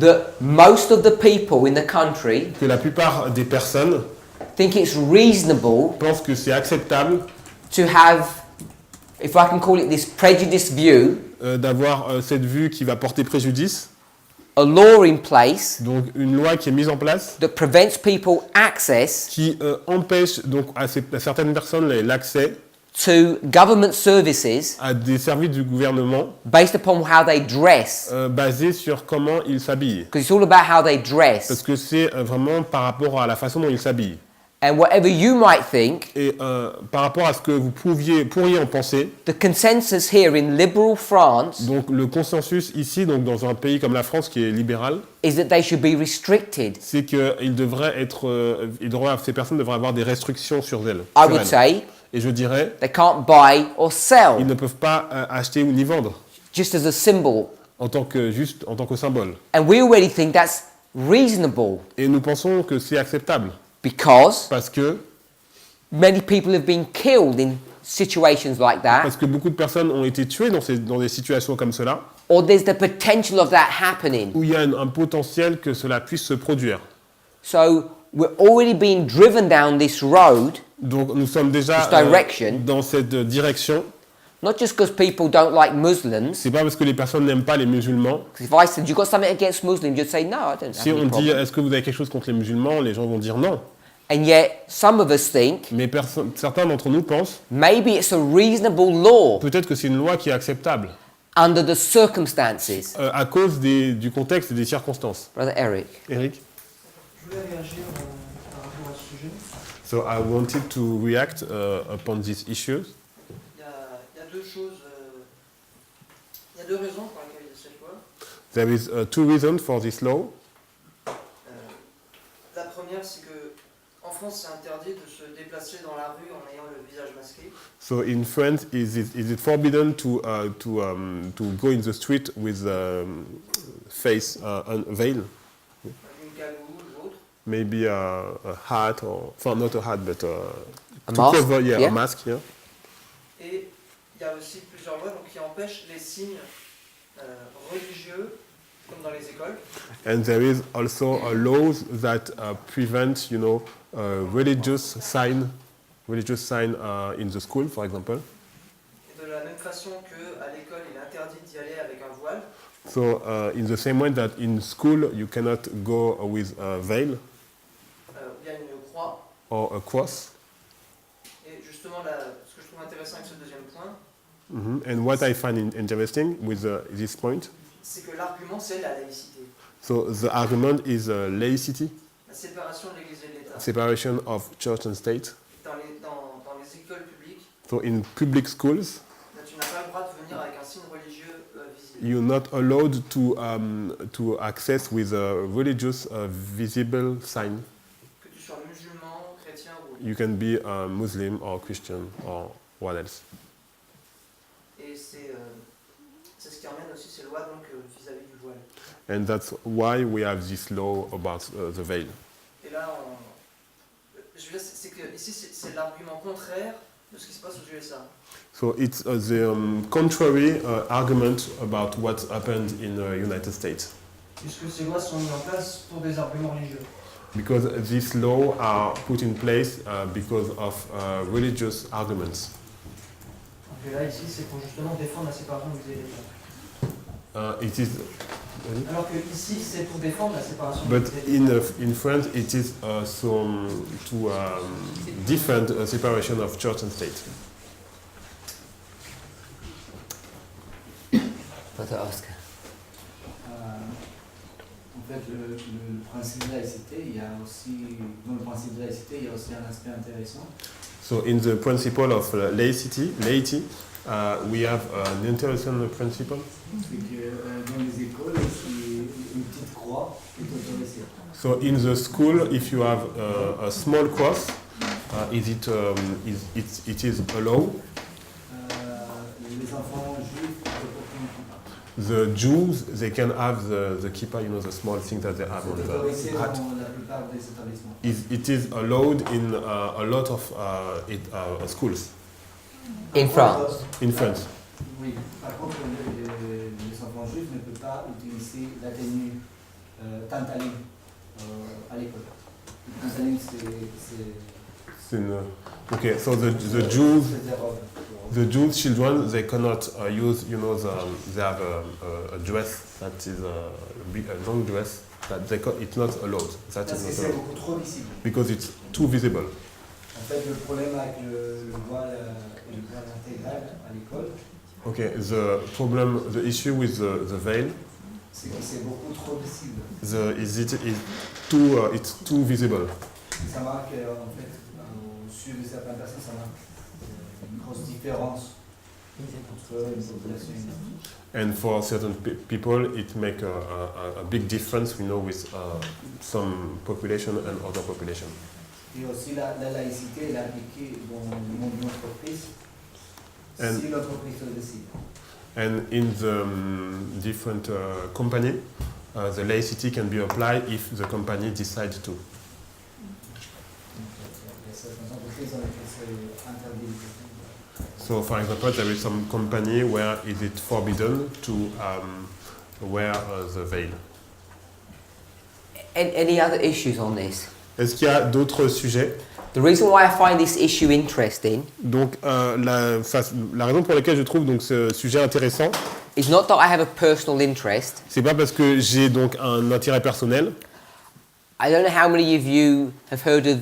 that most of the people in the country que la plupart des personnes think it's reasonable pensent que c'est acceptable to have, if I can call it this prejudiced view, d'avoir cette vue qui va porter préjudice, a law in place donc une loi qui est mise en place that prevents people access qui empêche donc à certaines personnes l'accès to government services à des services du gouvernement based upon how they dress. basés sur comment ils s'habillent. Because it's all about how they Parce dress. que c'est vraiment par rapport à la façon dont ils s'habillent. And whatever you might think, Et par rapport à ce que vous pourriez en penser, the consensus here in liberal France donc le consensus ici, donc dans un pays comme la France qui est libéral, is that they should be restricted. c'est que ces personnes devraient avoir des restrictions sur elles. I sur would elles. say Et je dirais, they can't buy or ils sell, ne peuvent pas acheter ou ni vendre just as a symbol. en tant que symbole. And we already think that's reasonable Et nous pensons que c'est acceptable because parce que many people have been killed in situations like that, beaucoup de personnes ont été tuées dans des situations comme cela, or there's the potential of that happening. où il y a un potentiel que cela puisse se produire. So we're already being driven down this road, Donc nous sommes déjà This direction. dans cette direction. not just because people don't like Muslims. C'est pas parce que les personnes n'aiment pas les musulmans. 'Cause if I said, you got something against Muslims, you'd say, no, I don't have Si any on dit problem. est-ce que vous avez quelque chose contre les musulmans, les gens vont dire non. And yet, some of us think, Mais certains d'entre nous pensent maybe it's a reasonable law peut-être que c'est une loi qui est acceptable under the circumstances. à cause du contexte et des circonstances. Brother Eric. Eric? Je voulais réagir par rapport à ce sujet. So I wanted to react upon these issues. Il y a deux choses. Il y a deux raisons pour lesquelles il y a cette loi. There is two reasons for this law. La première, c'est que en France, c'est interdit de se déplacer dans la rue en ayant le visage masqué. So in France, is it forbidden to go in the street with face veil? Une cagoule ou autre. Maybe a hat or not a hat, but A to mask, cover, yeah. a mask, yeah. Et il y a aussi plusieurs lois donc, qui empêchent les signes religieux, comme dans les écoles. And there is also a laws that prevent, religious sign in the school, for example. Et de la même façon qu'à l'école, il est interdit d'y aller avec un voile. So in the same way that in school you cannot go with a veil Il y a une croix. or a cross. Et justement, ce que je trouve intéressant avec ce deuxième point, And what I find interesting with this point, c'est que l'argument, c'est la laïcité. so the argument is laicity, La séparation de l'Église et de l'État. separation of church and state. Dans les écoles publiques, So in public schools, tu n'as pas le droit de venir avec un signe religieux visible. you're not allowed to access with a religious visible sign. Que tu sois musulman, chrétien ou autre. You can be a Muslim or Christian or what else. Et c'est ce qui emmène aussi ces lois donc, vis-à-vis du voile. And that's why we have this law about the veil. Et là, je veux dire, c'est que ici, c'est l'argument contraire de ce qui se passe aux USA. So it's the contrary argument about what happened in the United States. Puisque ces lois sont mises en place pour des arguments religieux. Because these laws are put in place because of religious arguments. Donc là, ici, c'est pour justement défendre la séparation des États. It is, Alors que ici, c'est pour défendre la séparation but des États. in France, it is to defend a separation of church and state. Brother Oscar. En fait, le principe de laïcité, il y a aussi, dans le principe de laïcité, il y a aussi un aspect intéressant. So in the principle of laity, we have an interesting principle. C'est que dans les écoles, une petite croix est autorisée. So in the school, if you have a small cross, it is allowed. Les enfants juifs peuvent porter une kippa. The Jews, they can have the kippah, the small thing that they have on C'est the autorisé hat. dans la plupart des établissements. It is allowed in a lot of schools. In France. In France. Oui, par contre, les enfants juifs ne peuvent pas utiliser la tenue tantaline à l'école. Tantaline, Okay, so the Jews children, they cannot use, they have a dress that is a long dress that it's not allowed. That parce is que not c'est allowed beaucoup trop visible. because it's too visible. En fait, le problème avec le voile intégral à l'école, Okay, the issue with the veil, c'est que c'est beaucoup trop visible. it's too visible. Ça marque, en fait, au sud de certaines personnes, ça marque une grosse différence entre une population et une autre. And for certain people, it makes a big difference, with some population and other population. Et aussi la laïcité, elle est appliquée dans le monde de l'entreprise, And- si l'entreprise le décide. And in the different company, the laicity can be applied if the company decides to. Il y a certaines entreprises dans lesquelles c'est interdit. So, for example, there is some company where is it forbidden to wear the veil. Any other issues on this? Est-ce qu'il y a d'autres sujets? The reason why I find this issue interesting Donc, la raison pour laquelle je trouve donc ce sujet intéressant, is not that I have a personal interest. c'est pas parce que j'ai donc un intérêt personnel. I don't know how many of you have heard of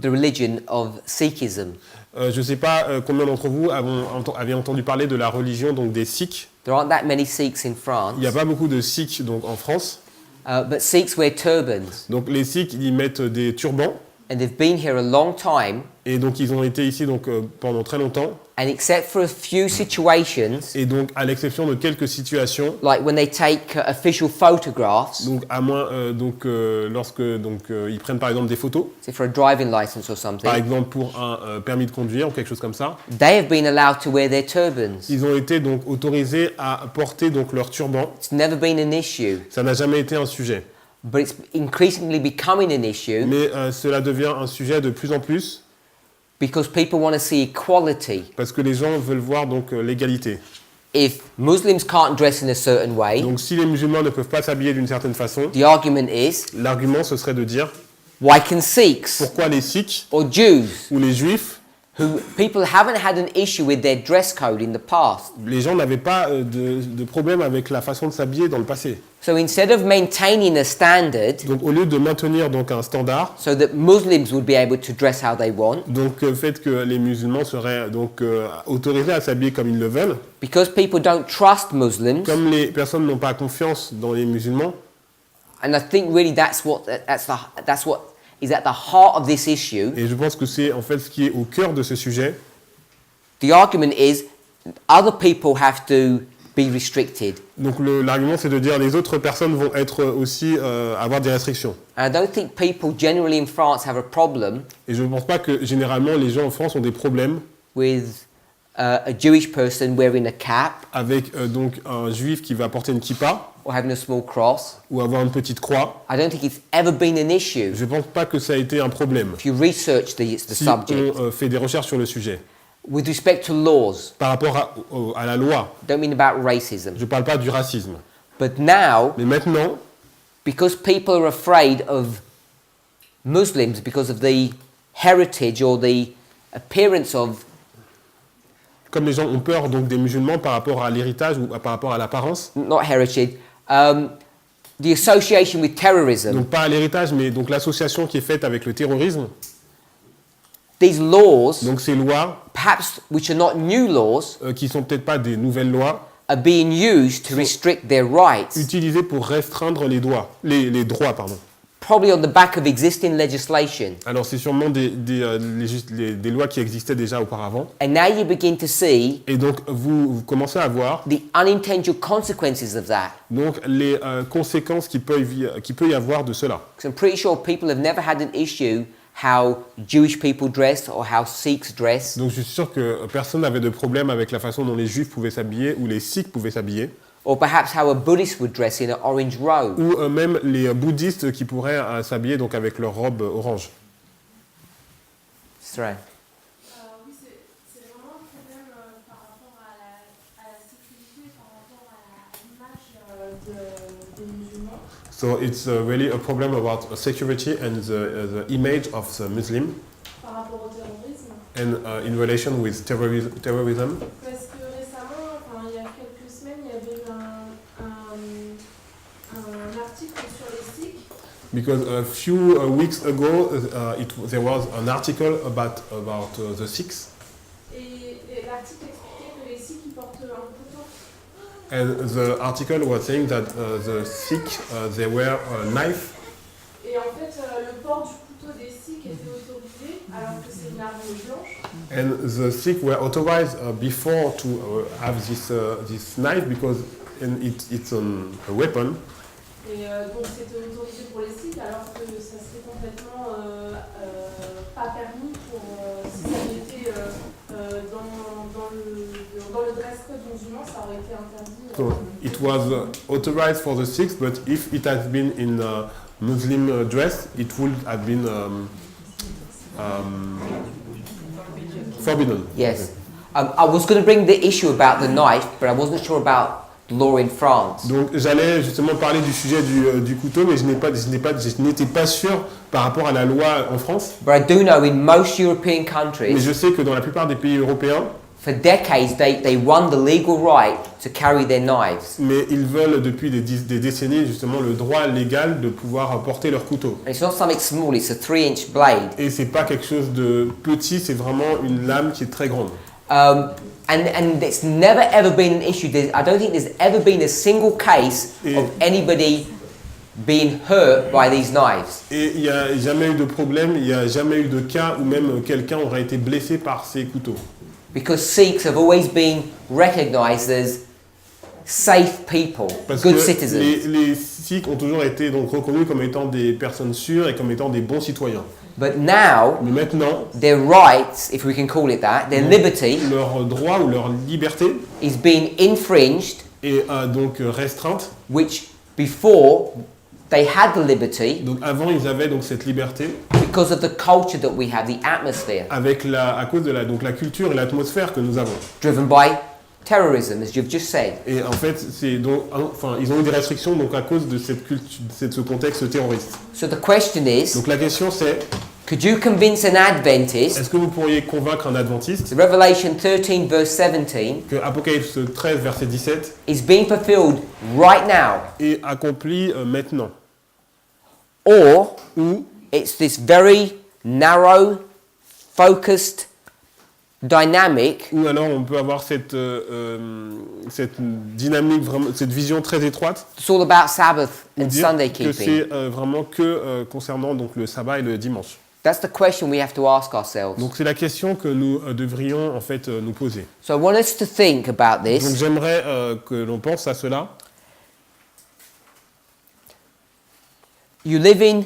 the religion of Sikhism. Je ne sais pas combien d'entre vous avaient entendu parler de la religion donc des Sikhs. There aren't that many Sikhs in France, Il n'y a pas beaucoup de Sikhs donc en France. but Sikhs wear turbans, Donc les Sikhs, ils mettent des turbans and they've been here a long time. et donc ils ont été ici donc pendant très longtemps. And except for a few situations, Et donc à l'exception de quelques situations, like when they take official photographs, donc à moins lorsque ils prennent par exemple des photos, say for a driving license or par something, exemple pour un permis de conduire ou quelque chose comme ça, they have been allowed to wear their turbans. ils ont été donc autorisés à porter donc leur turban. It's never been an issue, Ça n'a jamais été un sujet, but it's increasingly becoming an issue mais cela devient un sujet de plus en plus because people want to see equality. parce que les gens veulent voir donc l'égalité. If Muslims can't dress in a certain way, Donc si les musulmans ne peuvent pas s'habiller d'une certaine façon, the argument is, l'argument ce serait de dire why can Sikhs pourquoi les Sikhs or Jews, ou les Juifs, who people haven't had an issue with their dress code in the past, les gens n'avaient pas de problème avec la façon de s'habiller dans le passé. so instead of maintaining a standard Donc au lieu de maintenir donc un standard, so that Muslims would be able to dress how they want, donc le fait que les musulmans seraient donc autorisés à s'habiller comme ils le veulent, because people don't trust Muslims, comme les personnes n'ont pas confiance dans les musulmans, and I think really that's what is at the heart of this issue. et je pense que c'est en fait ce qui est au cœur de ce sujet. The argument is other people have to be restricted. Donc l'argument c'est de dire les autres personnes vont être aussi avoir des restrictions. And I don't think people generally in France have a problem Et je ne pense pas que généralement les gens en France ont des problèmes with a Jewish person wearing a cap avec donc un juif qui va porter une kippa or having a small cross. ou avoir une petite croix. I don't think it's ever been an issue. Je ne pense pas que ça a été un problème. If you research the Si subject, on fait des recherches sur le sujet. with respect to laws, Par rapport à la loi, don't mean about racism. je ne parle pas du racisme. But now, Mais maintenant, because people are afraid of Muslims because of the heritage or the appearance of, comme les gens ont peur donc des musulmans par rapport à l'héritage ou par rapport à l'apparence, not heritage, the association with terrorism, donc pas à l'héritage, mais donc l'association qui est faite avec le terrorisme, these laws, donc ces lois perhaps which are not new laws, qui sont peut-être pas des nouvelles lois, are being used to restrict their rights, utilisées pour restreindre les droits, pardon. probably on the back of existing legislation. Alors c'est sûrement des lois qui existaient déjà auparavant. And now you begin to see Et donc vous commencez à voir the unintended consequences of that. donc les conséquences qui peut y avoir de cela. Because I'm pretty sure people have never had an issue how Jewish people dress or how Sikhs dress. Donc je suis sûr que personne n'avait de problème avec la façon dont les juifs pouvaient s'habiller ou les sikhs pouvaient s'habiller. Or perhaps how a Buddhist would dress in an orange robe. Ou même les bouddhistes qui pourraient s'habiller donc avec leur robe orange. Strange. Oui, c'est vraiment So it's really a problem about security and the image of the Muslim par rapport au terrorisme. and in relation with terrorism. Parce que récemment, enfin, il y a quelques semaines, il y avait eu un article sur les Sikhs. Because a few weeks ago there was an article about the Sikhs, Et l'article expliquait que les Sikhs ils portent un couteau. and the article was saying that the Sikhs they wear a knife, Et en fait, le port du couteau des Sikhs était autorisé, alors que c'est une arme blanche. and the Sikhs were authorized before to have this knife because it's a weapon. Et donc c'était autorisé pour les Sikhs, alors que ça serait complètement pas permis pour si ça avait été dans le dress code musulman, ça aurait été interdit. So it was authorized for the Sikhs, but if it had been in Muslim dress, it would have been forbidden. Yes. I was going to bring the issue about the knife, but I wasn't sure about law in France. Donc j'allais justement parler du sujet du couteau, mais je n'étais pas sûr par rapport à la loi en France. But I do know in most European Mais countries, je sais que dans la plupart des pays européens, for decades, they won the legal right to carry their knives. mais ils veulent depuis des décennies justement le droit légal de pouvoir porter leur couteau. And it's not something small, it's a 3-inch blade. Et c'est pas quelque chose de petit, c'est vraiment une lame qui est très grande. And it's never ever been an issue. I don't think there's ever been a single case of anybody being hurt by these knives. Et il n'y a jamais eu de problème, il n'y a jamais eu de cas où même quelqu'un aurait été blessé par ces couteaux. Because Sikhs have always been recognized as safe people, Parce good que citizens. les Sikhs ont toujours été donc reconnus comme étant des personnes sûres et comme étant des bons citoyens. But now, Mais maintenant, their rights, if we can call it that, their liberty leur droit ou leur liberté is being infringed, est donc restreinte. which before they had the liberty Donc avant, ils avaient donc cette liberté because of the culture that we have, the atmosphere, avec à cause de la culture et l'atmosphère que nous avons. driven by terrorism, as you've just said. Et en fait, c'est donc, ils ont eu des restrictions donc à cause de cette culture, de ce contexte terroriste. So the question is, Donc la question c'est, could you convince an Adventist, est-ce que vous pourriez convaincre un adventiste Revelation 13 verse 17 que Apocalypse 13 verset 17 is being fulfilled right now, est accompli maintenant, or ou it's this very narrow, focused dynamic ou alors on peut avoir cette dynamique, vraiment, cette vision très étroite, it's all about Sabbath ou and dire Sunday que keeping. c'est vraiment que concernant donc le sabbat et le dimanche. That's the question we have to ask ourselves. Donc c'est la question que nous devrions en fait nous poser. So I want us to think about Donc this. j'aimerais que l'on pense à cela. You live in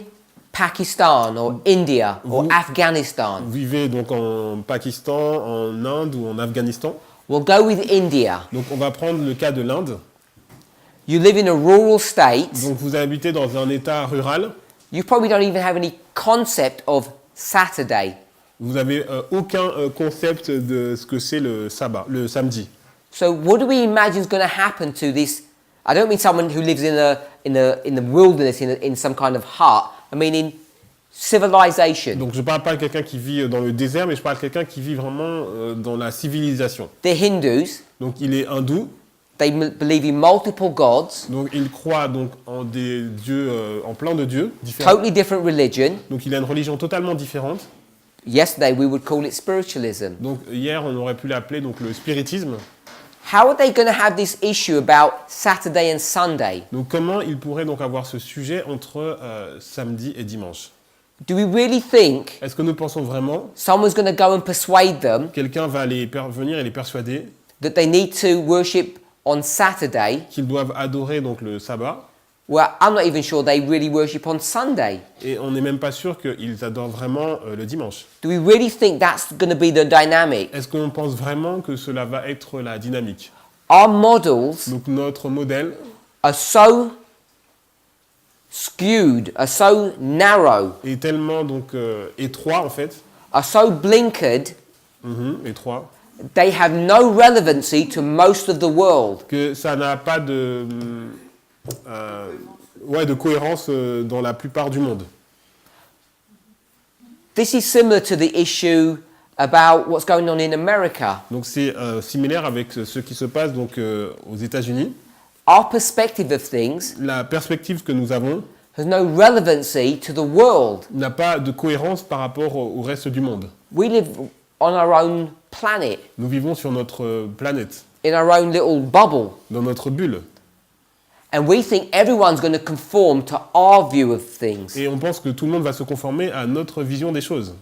Pakistan or India or Afghanistan. Vous vivez donc en Pakistan, en Inde ou en Afghanistan. We'll go with India. Donc on va prendre le cas de l'Inde. You live in a rural state. Donc vous habitez dans un état rural. You probably don't even have any concept of Saturday. Vous n'avez aucun concept de ce que c'est le sabbat, le samedi. So what do we imagine is going to happen to this? I don't mean someone who lives in the wilderness in some kind of hut. I mean in civilization. Donc je ne parle pas de quelqu'un qui vit dans le désert, mais je parle de quelqu'un qui vit vraiment dans la civilisation. They're Hindus. Donc il est hindou. They believe in multiple gods. Donc il croit donc en des dieux, en plein de dieux différents. Totally different religion. Donc il a une religion totalement différente. Yesterday we would call it spiritualism. Donc hier on aurait pu l'appeler donc le spiritisme. How are they going to have this issue about Saturday and Sunday? Donc comment ils pourraient donc avoir ce sujet entre samedi et dimanche? Do we really think Est-ce que nous pensons vraiment someone's going to go and persuade them quelqu'un va venir et les persuader that they need to worship on Saturday? qu'ils doivent adorer donc le sabbat? Well, I'm not even sure they really worship on Sunday. Et on n'est même pas sûr qu'ils adorent vraiment le dimanche. Do we really think that's going to be the dynamic? Est-ce qu'on pense vraiment que cela va être la dynamique? Our models Donc notre modèle are so skewed, are so narrow, est tellement donc étroit en fait, are so blinkered, étroit, they have no relevancy to most of the world. que ça n'a pas de de cohérence dans la plupart du monde. This is similar to the issue about what's going on in America. Donc c'est similaire avec ce qui se passe donc, aux États-Unis. Our perspective of things La perspective que nous avons has no relevancy to the world. n'a pas de cohérence par rapport au reste du monde. We live on our own planet, Nous vivons sur notre planète, in our own little bubble, dans notre bulle. and we think everyone's going to conform to our view of things. Et on pense que tout le monde va se conformer à notre vision des choses.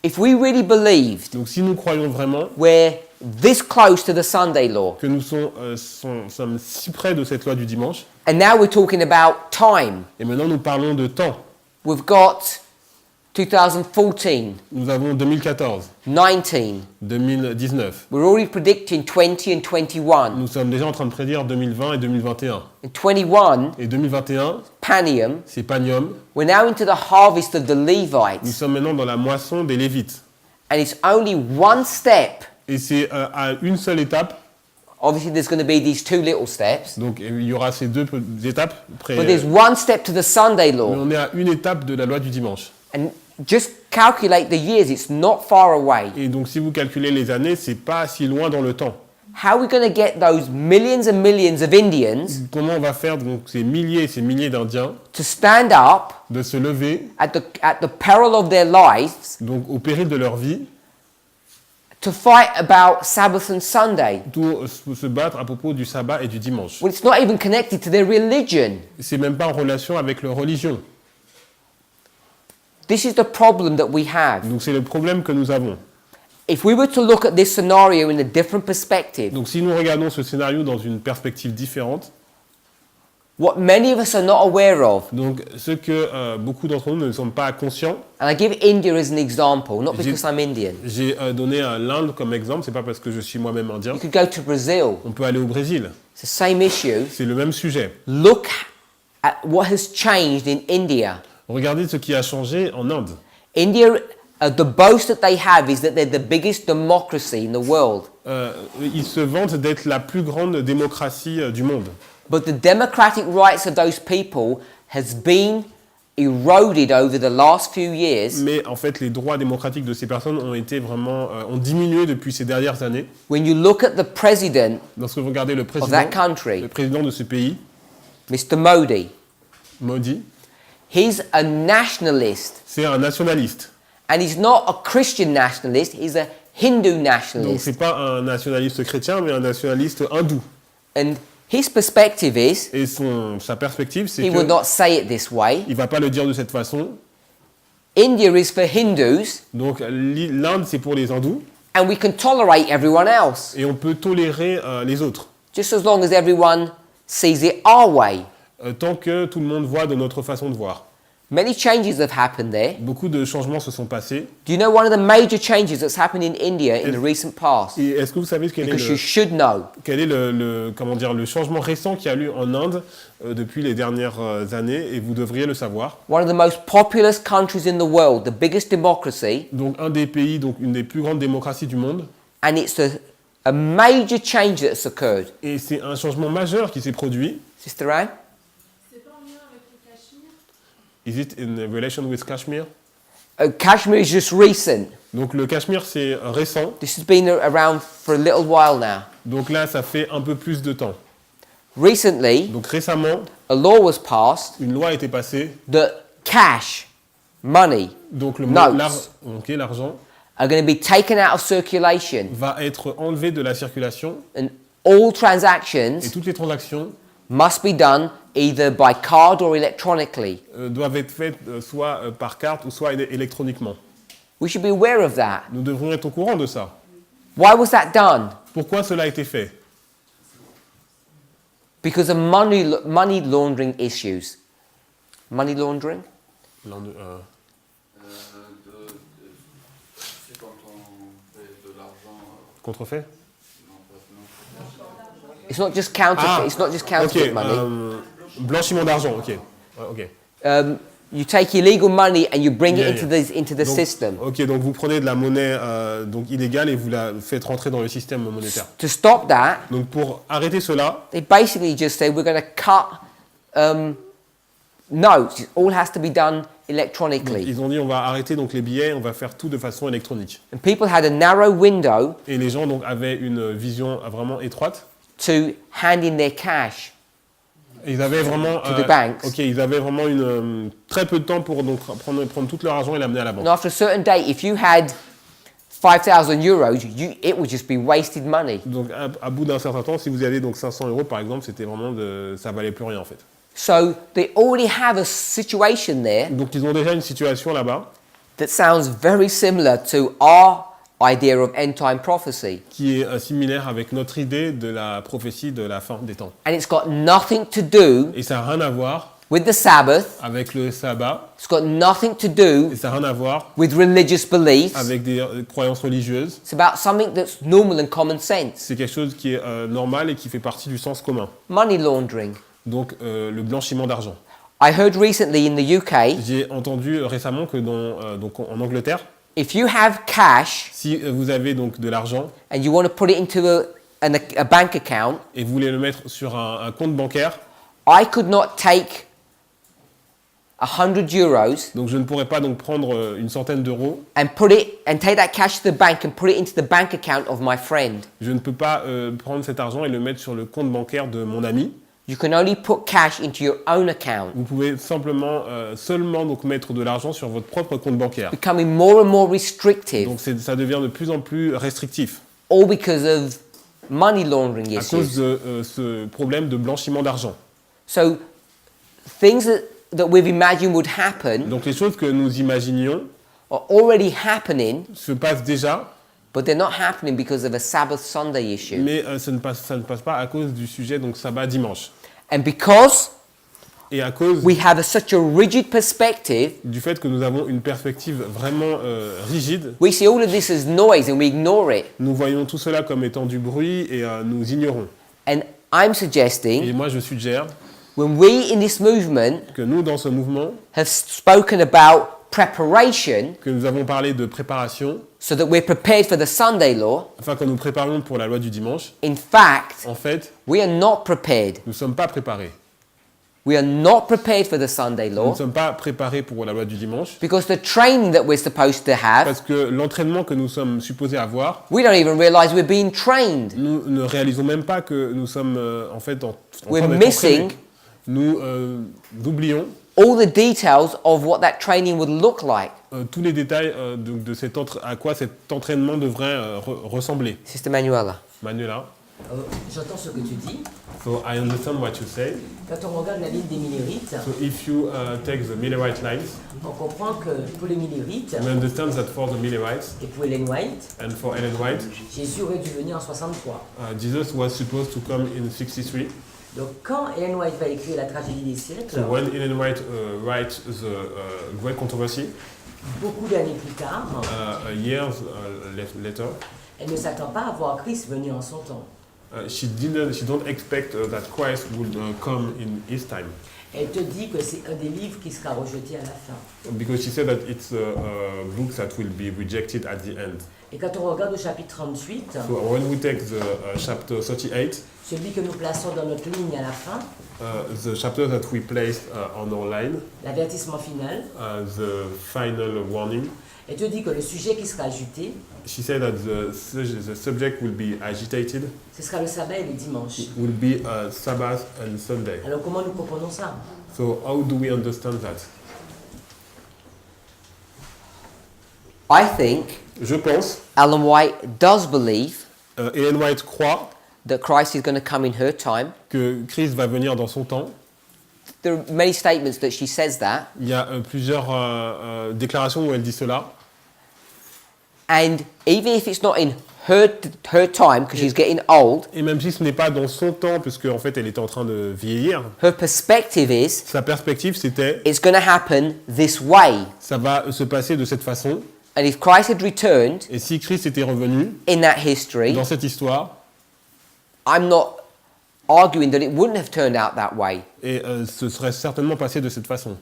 If we really believed Donc si nous croyons vraiment we're this close to the Sunday law, que nous sommes si près de cette loi du dimanche, and now we're talking about time, et maintenant nous parlons de temps. we've got 2014, Nous avons 2014, 19, 2019. we're already predicting 20 and 21. Nous sommes déjà en train de prédire 2020 et 2021. In 21, Et 2021, Panium, c'est Panium. we're now into the harvest of the Nous Levites, sommes maintenant dans la moisson des Lévites. and it's only one step. Et c'est à une seule étape. Obviously, there's going to be these two little steps, Donc il y aura ces deux étapes. but there's one step to the Sunday Mais law. on est à une étape de la loi du dimanche. And just calculate the years, it's not far away. Et donc si vous calculez les années, c'est pas si loin dans le temps. How are we going to get those millions and millions of Indians Comment on va faire donc ces milliers et ces milliers d'Indiens to stand up de se lever, at the peril of their lives donc au péril de leur vie, to fight about Sabbath and Sunday? pour se battre à propos du sabbat et du dimanche? Well, it's not even connected to their religion. C'est même pas en relation avec leur religion. This is the problem that we have. Donc c'est le problème que nous avons. If we were to look at this scenario in a different perspective, Donc si nous regardons ce scénario dans une perspective différente, what many of us are not aware of, donc ce que beaucoup d'entre nous ne sont pas conscients, and I give India as an example, not because I'm Indian. j'ai donné l'Inde comme exemple, c'est pas parce que je suis moi-même indien. You could go to Brazil. On peut aller au Brésil, It's the same issue. c'est le même sujet. Look at what has changed in India. Regardez ce qui a changé en Inde. India, the boast that they have is that they're the biggest democracy in the world. Ils se vantent d'être la plus grande démocratie du monde. But the democratic rights of those people has been eroded over the last few years. Mais en fait, les droits démocratiques de ces personnes ont été vraiment ont diminué depuis ces dernières années. When you look at the president Lorsque vous regardez le of that country, président de ce pays, Mr. Modi, Modi, he's a nationalist. c'est un nationaliste. And he's not a Christian nationalist, he's a Hindu Donc nationalist. c'est pas un nationaliste chrétien, mais un nationaliste hindou. And his perspective is, Et sa perspective, c'est he would not say it this way, il va pas le dire de cette façon. India is for Hindus, Donc l'Inde, c'est pour les hindous, and we can tolerate everyone else, et on peut tolérer les autres, just as long as everyone sees it our way. tant que tout le monde voit de notre façon de voir. Many changes have happened there. Beaucoup de changements se sont passés. Do you know one of the major changes that's happened in India in the recent past? Et est-ce que vous savez quel Because you should know. est le changement récent qui a lieu en Inde depuis les dernières années, et vous devriez le savoir. One of the most populous countries in the world, the biggest democracy, Donc un des pays, donc une des plus grandes démocraties du monde, and it's a major change that's occurred. et c'est un changement majeur qui s'est produit. Sister Anne? C'est pas en lien avec le Cachemire? Is it in relation with Kashmir? Kashmir is just recent. Donc le Cachemire, c'est récent. This has been around for a little while now. Donc là, ça fait un peu plus de temps. Recently, Donc récemment, a law was passed une loi a été passée. that cash, money, Donc Notes. l'argent are going to be taken out of circulation, va être enlevé de la circulation, and all et transactions toutes les transactions must be done either by card or electronically. doivent être faites soit par carte ou soit électroniquement. We should be aware of that. Nous devrions être au courant de ça. Why was that done? Pourquoi cela a été fait? Because of money laundering issues. Money laundering? C'est quand on fait de l'argent. Contrefait? It's not just counterfeit. It's not just counterfeit Ok, money. blanchiment d'argent, ok. Ok. You take illegal money and you bring Yeah, it into the Donc, system. ok, donc vous prenez de la monnaie donc illégale et vous la faites rentrer dans le système monétaire. To stop that, Donc pour arrêter cela, they basically just say we're going to cut no, it all has to be done Donc, electronically. ils ont dit on va arrêter donc les billets, on va faire tout de façon électronique. And people had a narrow window Et les gens donc avaient une vision vraiment étroite. to hand in their cash. Et ils avaient vraiment, To the banks. ok, ils avaient vraiment très peu de temps pour donc prendre tout leur argent et l'amener à la banque. And after a certain date, if you had 5,000 euros, it would just be wasted money. Donc à bout d'un certain temps, si vous aviez donc 500 euros par exemple, c'était vraiment ça valait plus rien en fait. So they already have a situation there Donc ils ont déjà une situation là-bas that sounds very similar to our idea of end time prophecy. qui est similaire avec notre idée de la prophétie de la fin des temps. And it's got nothing to do Et ça n'a rien à voir with the Sabbath, avec le sabbat, it's got nothing to do et ça n'a rien à voir with religious beliefs. avec des croyances religieuses. It's about something that's normal and common sense. C'est quelque chose qui est normal et qui fait partie du sens commun. Money laundering. Donc le blanchiment d'argent. I heard recently in the UK, J'ai entendu récemment que donc en Angleterre, if you have cash si vous avez donc de l'argent and you want to put it into a bank account, et vous voulez le mettre sur un compte bancaire, I could not take 100 euros donc je ne pourrais pas donc prendre une centaine d'euros. and put it and take that cash to the bank and put it into the bank account of my friend. Je ne peux pas prendre cet argent et le mettre sur le compte bancaire de mon ami. You can only put cash into your own account, Vous pouvez seulement donc mettre de l'argent sur votre propre compte bancaire. becoming more and more restrictive, Donc ça devient de plus en plus restrictif all because of money laundering à cause issues. de ce problème de blanchiment d'argent. So things that we've imagined would happen Donc les choses que nous imaginions are already happening, se passent déjà, but they're not happening because of a Sabbath Sunday issue. mais ça ne passe pas à cause du sujet donc sabbat dimanche. And because Et à cause we have such a rigid perspective, du fait que nous avons une perspective vraiment rigide, we see all of this as noise and we ignore it. nous voyons tout cela comme étant du bruit et nous ignorons. And I'm Et suggesting moi je suggère when we in this movement que nous dans ce mouvement, have spoken about preparation que nous avons parlé de préparation, so that we're prepared for the Sunday law, afin que nous préparions pour la loi du dimanche, in fact, en fait, we are not prepared. nous ne sommes pas préparés. We are not prepared for the Sunday Nous ne law sommes pas préparés pour la loi du dimanche, because the training that we're supposed to have, parce que l'entraînement que nous sommes supposés avoir, we don't even realize we're being trained. nous ne réalisons même pas que nous sommes en fait en We're train d'être missing entraînés. Nous oublions all the details of what that training would look like. tous les détails à quoi cet entraînement devrait ressembler. Sister Manuela. Manuela, J'entends ce que tu dis. so I understand what you say. Quand on regarde la ligne des Millérites, So if you take the Millerite lines, on comprend que pour les Millérites we understand that for the Millerites et pour Ellen White, and for Ellen White, Jésus aurait dû venir en 63. Jesus was supposed to come in 63. Donc quand Ellen White va écrire la tragédie des siècles, So when Ellen White writes the Great Controversy, beaucoup d'années plus tard, years later, elle ne s'attend pas à voir Christ venir en son temps. she don't expect that Christ would come in his time, Elle te dit que c'est un des livres qui sera rejeté à la fin. because she said that it's a book that will be rejected at the end. Et quand on regarde au chapitre 38, So when we take the chapter 38, celui que nous plaçons dans notre ligne à la fin, the chapter that we placed on our line, l'avertissement final, the final warning, elle te dit que le sujet qui sera ajouté, she said that the subject will be agitated, ce sera le sabbat et le dimanche. will be Sabbath and Sunday. Alors comment nous comprenons ça? So how do we understand that? I think Je pense, Ellen White does believe Ellen White croit that Christ is going to come in her time. que Christ va venir dans son temps. There are many statements that she says that. Il y a plusieurs déclarations où elle dit cela. And even if it's not in her time, because she's getting old, Et même si ce n'est pas dans son temps, puisque en fait elle était en train de vieillir, her perspective is sa perspective c'était it's going to happen this way. ça va se passer de cette façon. And if Christ had returned Et si Christ était revenu in that history, dans cette histoire, I'm not arguing that it wouldn't have turned out that way. et ce serait certainement passé de cette façon.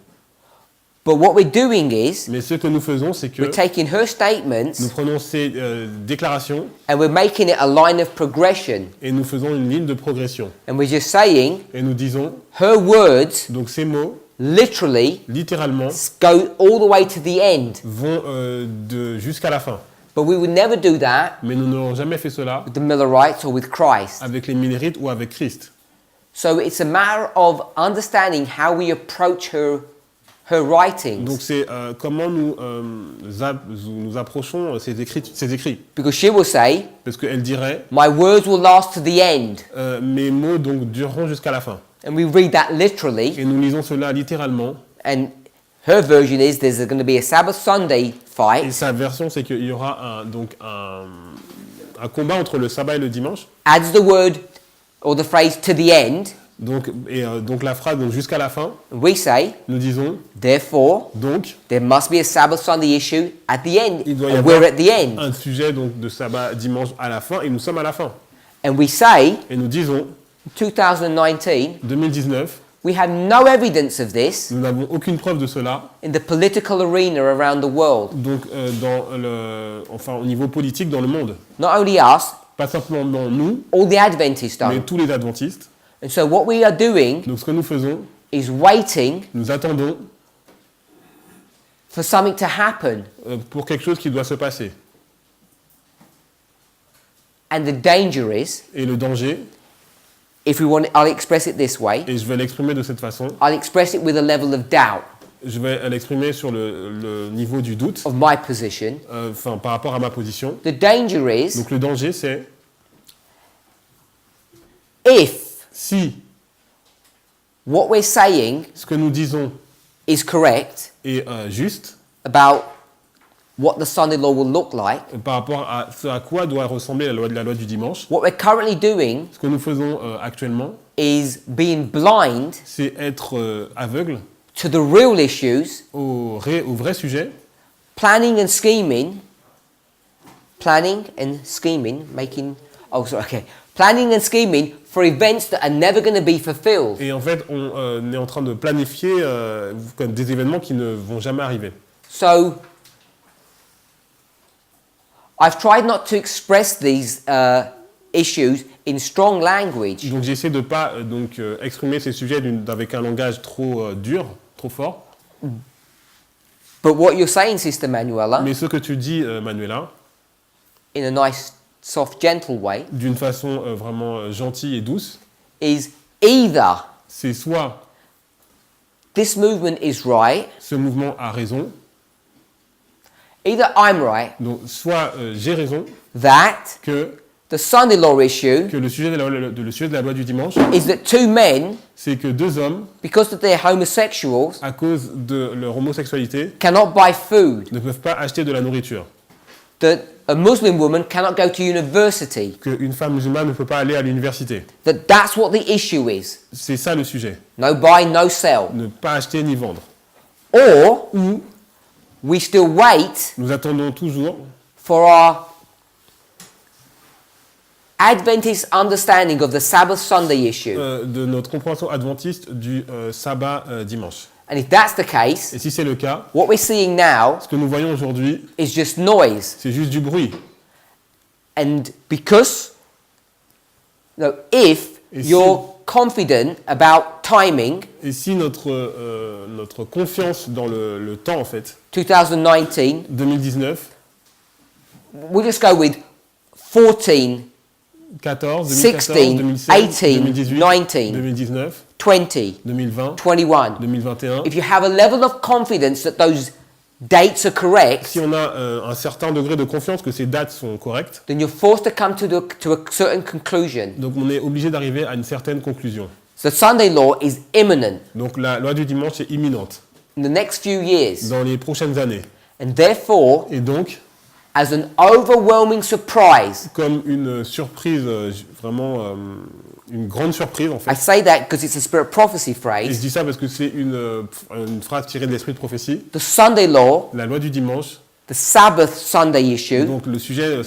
But what we're doing is Mais ce que nous faisons, c'est que we're taking her statements nous prenons ces déclarations and we're making it a line of progression. et nous faisons une ligne de progression. And we're just saying Et nous disons, her words donc ces mots, literally littéralement, go all the way to the end. vont jusqu'à la fin. But we would never do that Mais nous n'aurons jamais fait cela with the Millerites or with Christ. avec les Millerites ou avec Christ. So it's a matter of understanding how we approach her writings. Donc c'est comment nous approchons ces écrits. Because she will say, Parce qu'elle dirait, my words will last to the end. mes mots donc dureront jusqu'à la fin. And we read that literally. Et nous lisons cela littéralement. And her version is there's going to be a Sabbath Sunday Et fight. sa version, c'est qu'il y aura un combat entre le sabbat et le dimanche. Adds the word or the phrase to the end. Donc la phrase donc jusqu'à la fin. And we say, Nous disons therefore, donc there must be a Sabbath Sunday issue at the end. il doit y And avoir we're at the end. un sujet donc de sabbat dimanche à la fin et nous sommes à la fin. And we say, Et nous disons 2019, 2019, we have no evidence of this nous n'avons aucune preuve de cela. in the political arena around the world. Donc au niveau politique dans le monde. Not only us, Pas simplement nous, all the Adventists mais don't. tous les adventistes. And so what we are doing Donc ce que nous faisons, is waiting nous attendons for something to happen. pour quelque chose qui doit se passer. And the danger is, Et le danger, if we want, I'll express it this way. et je vais l'exprimer de cette façon, I'll express it with a level of doubt je vais l'exprimer sur le niveau du doute, of my position. par rapport à ma position. The danger is, Donc le danger, c'est if si what we're saying ce que nous disons is correct est juste about what the Sunday law will look like, par rapport à ce à quoi doit ressembler la loi du dimanche, what we're currently doing ce que nous faisons actuellement, is being blind c'est être aveugle to the real issues, au vrai sujet, planning and scheming, planning and scheming for events that are never going to be fulfilled. et en fait on est en train de planifier des événements qui ne vont jamais arriver. So I've tried not to express these issues in strong language, Donc j'essaie de pas exprimer ces sujets avec un langage trop dur, trop fort. but what you're saying, Sister Manuela, Mais ce que tu dis, Manuela, in a nice, soft, gentle way, d'une façon vraiment gentille et douce, is either c'est soit this movement is right, ce mouvement a raison, either I'm right, donc soit j'ai raison, that que the Sunday law issue le sujet de la loi du dimanche, is that two men, c'est que deux hommes, because of their homosexuals, à cause de leur homosexualité, cannot buy food, ne peuvent pas acheter de la nourriture. that a Muslim woman cannot go to university, Qu'une femme musulmane ne peut pas aller à l'université. that's what the issue is. C'est ça le sujet. No buy, no sell. Ne pas acheter ni vendre. Or Ou we still wait nous attendons toujours for our Adventist understanding of the Sabbath Sunday issue. de notre compréhension adventiste du sabbat dimanche. And if that's the case, Et si c'est le cas, what we're seeing now ce que nous voyons aujourd'hui, is just noise. c'est juste du bruit. And because, if Et you're confident about timing, Et si notre confiance dans le temps, en fait, 2019, 2019, we'll just go with 14, 14, 16, 2014, 2016, 18, 2018, 19, 2019, 20, 2020, 21. 2021. If you have a level of confidence that those dates are correct, Si on a un certain degré de confiance que ces dates sont correctes, then you're forced to come to a certain conclusion. donc on est obligé d'arriver à une certaine conclusion. The Sunday law is imminent Donc la loi du dimanche est imminente in the next few years. dans les prochaines années. And therefore, Et donc, as an overwhelming surprise, comme une surprise, vraiment une grande surprise en I fait, say that because it's a spirit prophecy et je phrase, dis ça parce que c'est une phrase tirée de l'esprit de prophétie, the Sunday law la loi du dimanche the Sabbath Sunday issue, donc le sujet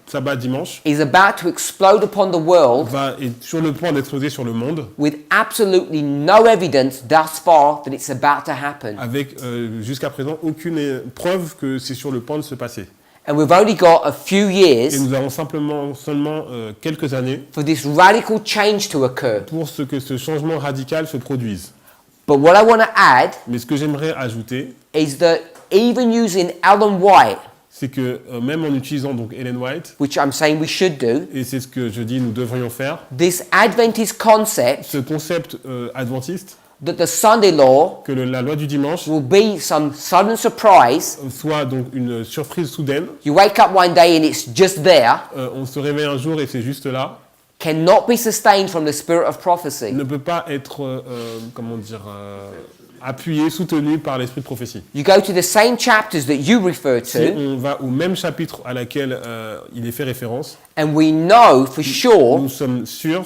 sabbat dimanche, is about to explode upon the world est sur le point d'exploser sur le monde, with absolutely no evidence thus far that it's about to happen. avec jusqu'à présent aucune preuve que c'est sur le point de se passer. And we've only got a few Et years nous avons seulement quelques années for this radical change to occur. pour que ce changement radical se produise. But what I want to add Mais ce que j'aimerais ajouter, is that even using Ellen White, c'est que même en utilisant donc Ellen White, which I'm saying we should do, et c'est ce que je dis nous devrions faire, this Adventist concept ce concept adventiste, that the Sunday law que la loi du dimanche will be some sudden surprise. soit donc une surprise soudaine, You wake up one day and it's just there, on se réveille un jour et c'est juste là, cannot be sustained from the spirit of prophecy. ne peut pas être, appuyé, soutenu par l'esprit de prophétie. You go to the same chapters that you refer Si to, on va au même chapitre à laquelle il est fait référence, and we know for sure, nous sommes sûrs,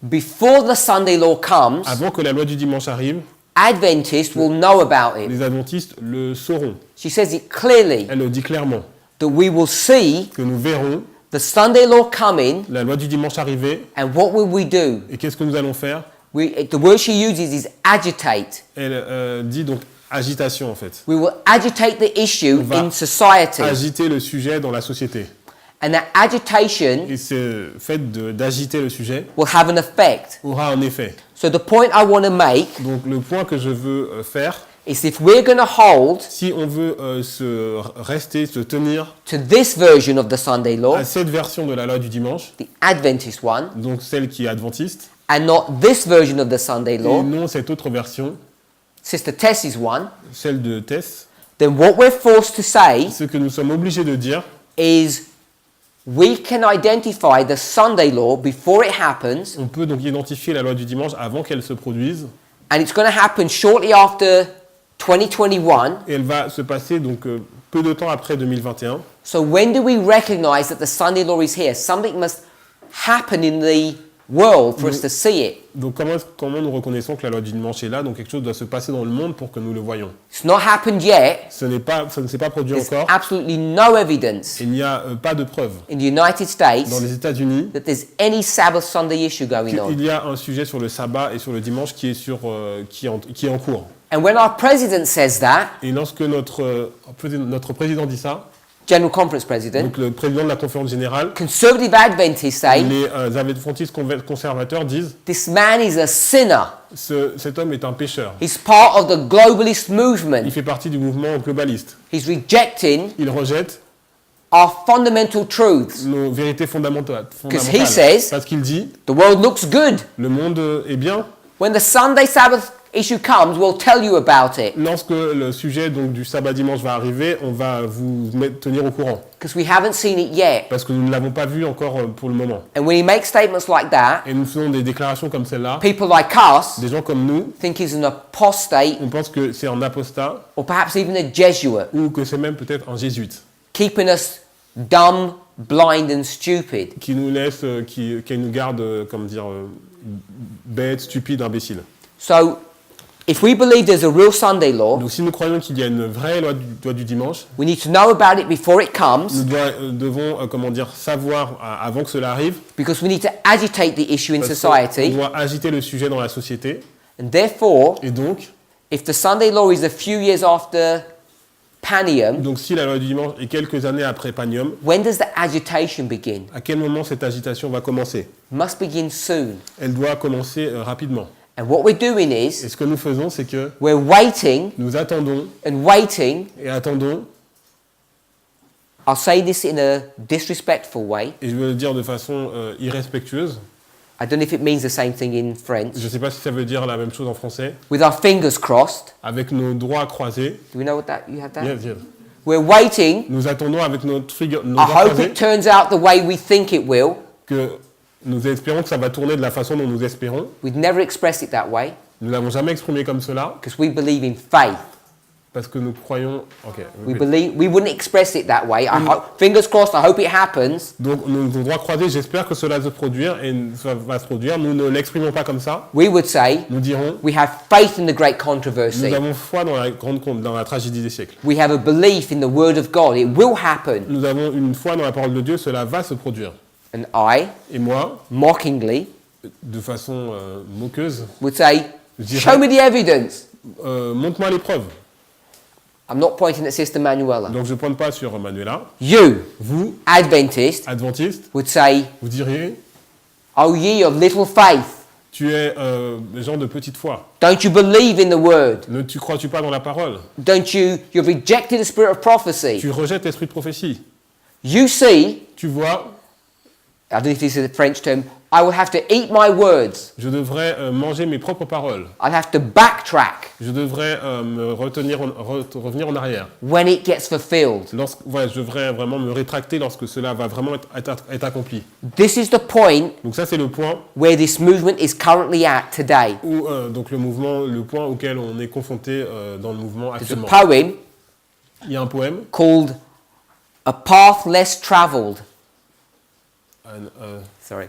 before the Sunday law comes, avant que la loi du dimanche arrive, Adventists will know about it. les adventistes le sauront. She says it clearly, Elle le dit clairement, that we will see que nous verrons the Sunday law coming, la loi du dimanche arriver, and what will we do? et qu'est-ce que nous allons faire? The word she uses is agitate. Elle dit donc agitation en fait. We will agitate the issue On va in society. agiter le sujet dans la société. And that agitation Et ce fait d'agiter le sujet will have an effect. aura un effet. So the point I want to make Donc le point que je veux faire, is if we're going to hold si on veut se tenir to this version of the Sunday law, à cette version de la loi du dimanche, the Adventist one, donc celle qui est adventiste, and not this version of the Sunday et law, non cette autre version, Sister Tess's one, celle de Tess, then what we're forced to say ce que nous sommes obligés de dire, is we can identify the Sunday law before it happens, on peut donc identifier la loi du dimanche avant qu'elle se produise, and it's going to happen shortly after 2021. et elle va se passer donc peu de temps après 2021. So when do we recognize that the Sunday law is here? Something must happen in the world for us to see it. Donc comment nous reconnaissons que la loi du dimanche est là? Donc quelque chose doit se passer dans le monde pour que nous le voyons. It's not happened yet. Ça ne s'est pas produit There's encore. absolutely no evidence Il n'y a pas de preuve in the United States dans les États-Unis that there's any Sabbath Sunday issue going on. qu'il y a un sujet sur le sabbat et sur le dimanche qui est en cours. And when our president says that, Et lorsque notre président dit ça, General Conference President, donc le président de la conférence générale, conservative Adventists say, les adventistes conservateurs disent this man is a sinner. cet homme est un pécheur. He's part of the globalist movement. Il fait partie du mouvement globaliste. He's rejecting Il rejette our fundamental truths. nos vérités fondamentales. Because he says, Parce qu'il dit, the world looks good. le monde est bien. When the Sunday Sabbath issue comes, we'll tell you about it. Lorsque le sujet donc, du sabbat dimanche va arriver, on va vous tenir au courant. Because we haven't seen it yet. Parce que nous ne l'avons pas vu encore pour le moment. And when he makes statements like that, Et nous faisons des déclarations comme celle-là. people like us Des gens comme nous, think he's an apostate on pense que c'est un apostat or perhaps even a Jesuit, ou que c'est même peut-être un jésuite keeping us dumb, blind and stupid. qui nous laisse, qui nous garde, bêtes, stupides, imbéciles. So, if we believe there's a real Sunday law, Donc si nous croyons qu'il y a une vraie loi du dimanche, we need to know about it before it comes, nous devons savoir avant que cela arrive, because we need to agitate the issue in parce qu'on society. doit agiter le sujet dans la société. And therefore, Et donc, if the Sunday law is a few years after Panium, donc si la loi du dimanche est quelques années après Panium, when does the agitation begin? à quel moment cette agitation va commencer? Must begin soon. Elle doit commencer rapidement. And what we're doing Et is ce que nous faisons, c'est que we're waiting nous attendons and waiting. et attendons, I'll say this in a disrespectful way. et je veux le dire de façon irrespectueuse. I don't know if it means the same thing in French. Je ne sais pas si ça veut dire la même chose en français. With our fingers crossed. Avec nos doigts croisés. Do we know what that you have that? Yes, yes. We're waiting. Nous attendons avec nos I doigts hope croisés it turns out the way we think it will. que nous espérons que ça va tourner de la façon dont nous espérons. We'd never express it that way Nous ne l'avons jamais exprimé comme cela because we believe in faith. Parce que nous croyons. Ok. We believe. We wouldn't express it that way. I hope, fingers crossed. I hope it happens. Donc nous devons croiser. J'espère que cela se produire et ça va se produire. Nous ne l'exprimons pas comme ça. We would say Nous dirons. we have faith in the great controversy. Nous avons foi dans la tragédie des siècles. We have a belief in the word of God. It will happen. Nous avons une foi dans la parole de Dieu. Cela va se produire. And I, Et moi, mockingly, de façon moqueuse, would say, je dirais, show me the evidence. montre-moi les preuves. I'm not pointing at Sister Manuela. Donc je ne pointe pas sur Manuela. You, Vous, Adventist, adventistes, would say, vous diriez, O ye of little faith, tu es gens de petite foi. don't you believe in the word? Ne tu crois-tu pas dans la parole? You've rejected the spirit of prophecy. Tu rejettes l'esprit de prophétie. You see, Tu vois, I don't know if this is a French term, I will have to eat my words. je devrais manger mes propres paroles. I'll have to backtrack Je devrais me revenir en arrière. when it gets fulfilled. Je devrais vraiment me rétracter lorsque cela va vraiment être accompli. This is the point Donc ça c'est le point where this movement is currently at today. où donc le point auquel on est confronté dans le mouvement There's a actuellement. poem Il y a un poème. called A Path Less Traveled. Sorry.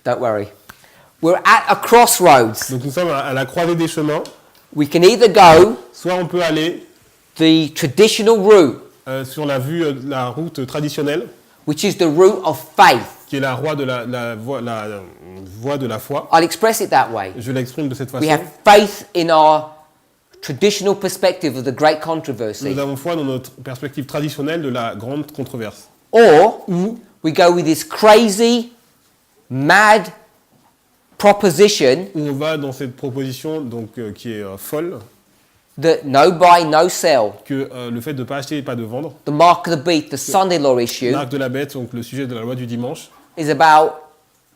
Don't worry. We're at a crossroads. Donc nous sommes à la croisée des chemins. We can either go Soit on peut aller the traditional route, sur la route traditionnelle, which is the route of faith. qui est la voie de la voie de la foi. I'll express it that way. Je l'exprime de cette façon. We have faith in our traditional perspective of the great controversy. Nous avons foi dans notre perspective traditionnelle de la grande controverse. Or we go with this crazy, mad proposition Où on va dans cette proposition donc, qui est folle, that no buy, no sell, que le fait de ne pas acheter et pas de vendre, the mark of the beast, the Sunday law issue, l'arc de la bête, donc le sujet de la loi du dimanche, is about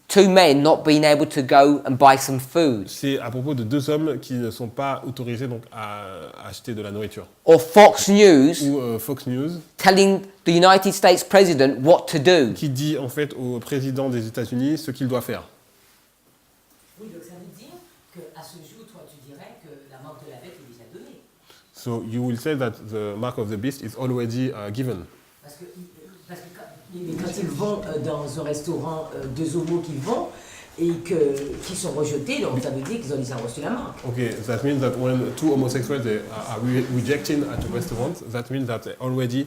two men not being able to go and buy some food. c'est à propos de deux hommes qui ne sont pas autorisés donc, à acheter de la nourriture. Or Fox News Ou Fox News, telling the United States president what to do. qui dit en fait au président des États-Unis ce qu'il doit faire. Oui, donc ça veut dire qu'à ce jour, toi, tu dirais que la marque de la bête est déjà donnée. So you will say that the mark of the beast is already given. Parce que quand ils vont dans un restaurant, deux homos qui vont et qui sont rejetés, donc ça veut dire qu'ils ont déjà reçu la marque. Okay, that means that when two homosexuals they are rejected at a restaurant, that means that they already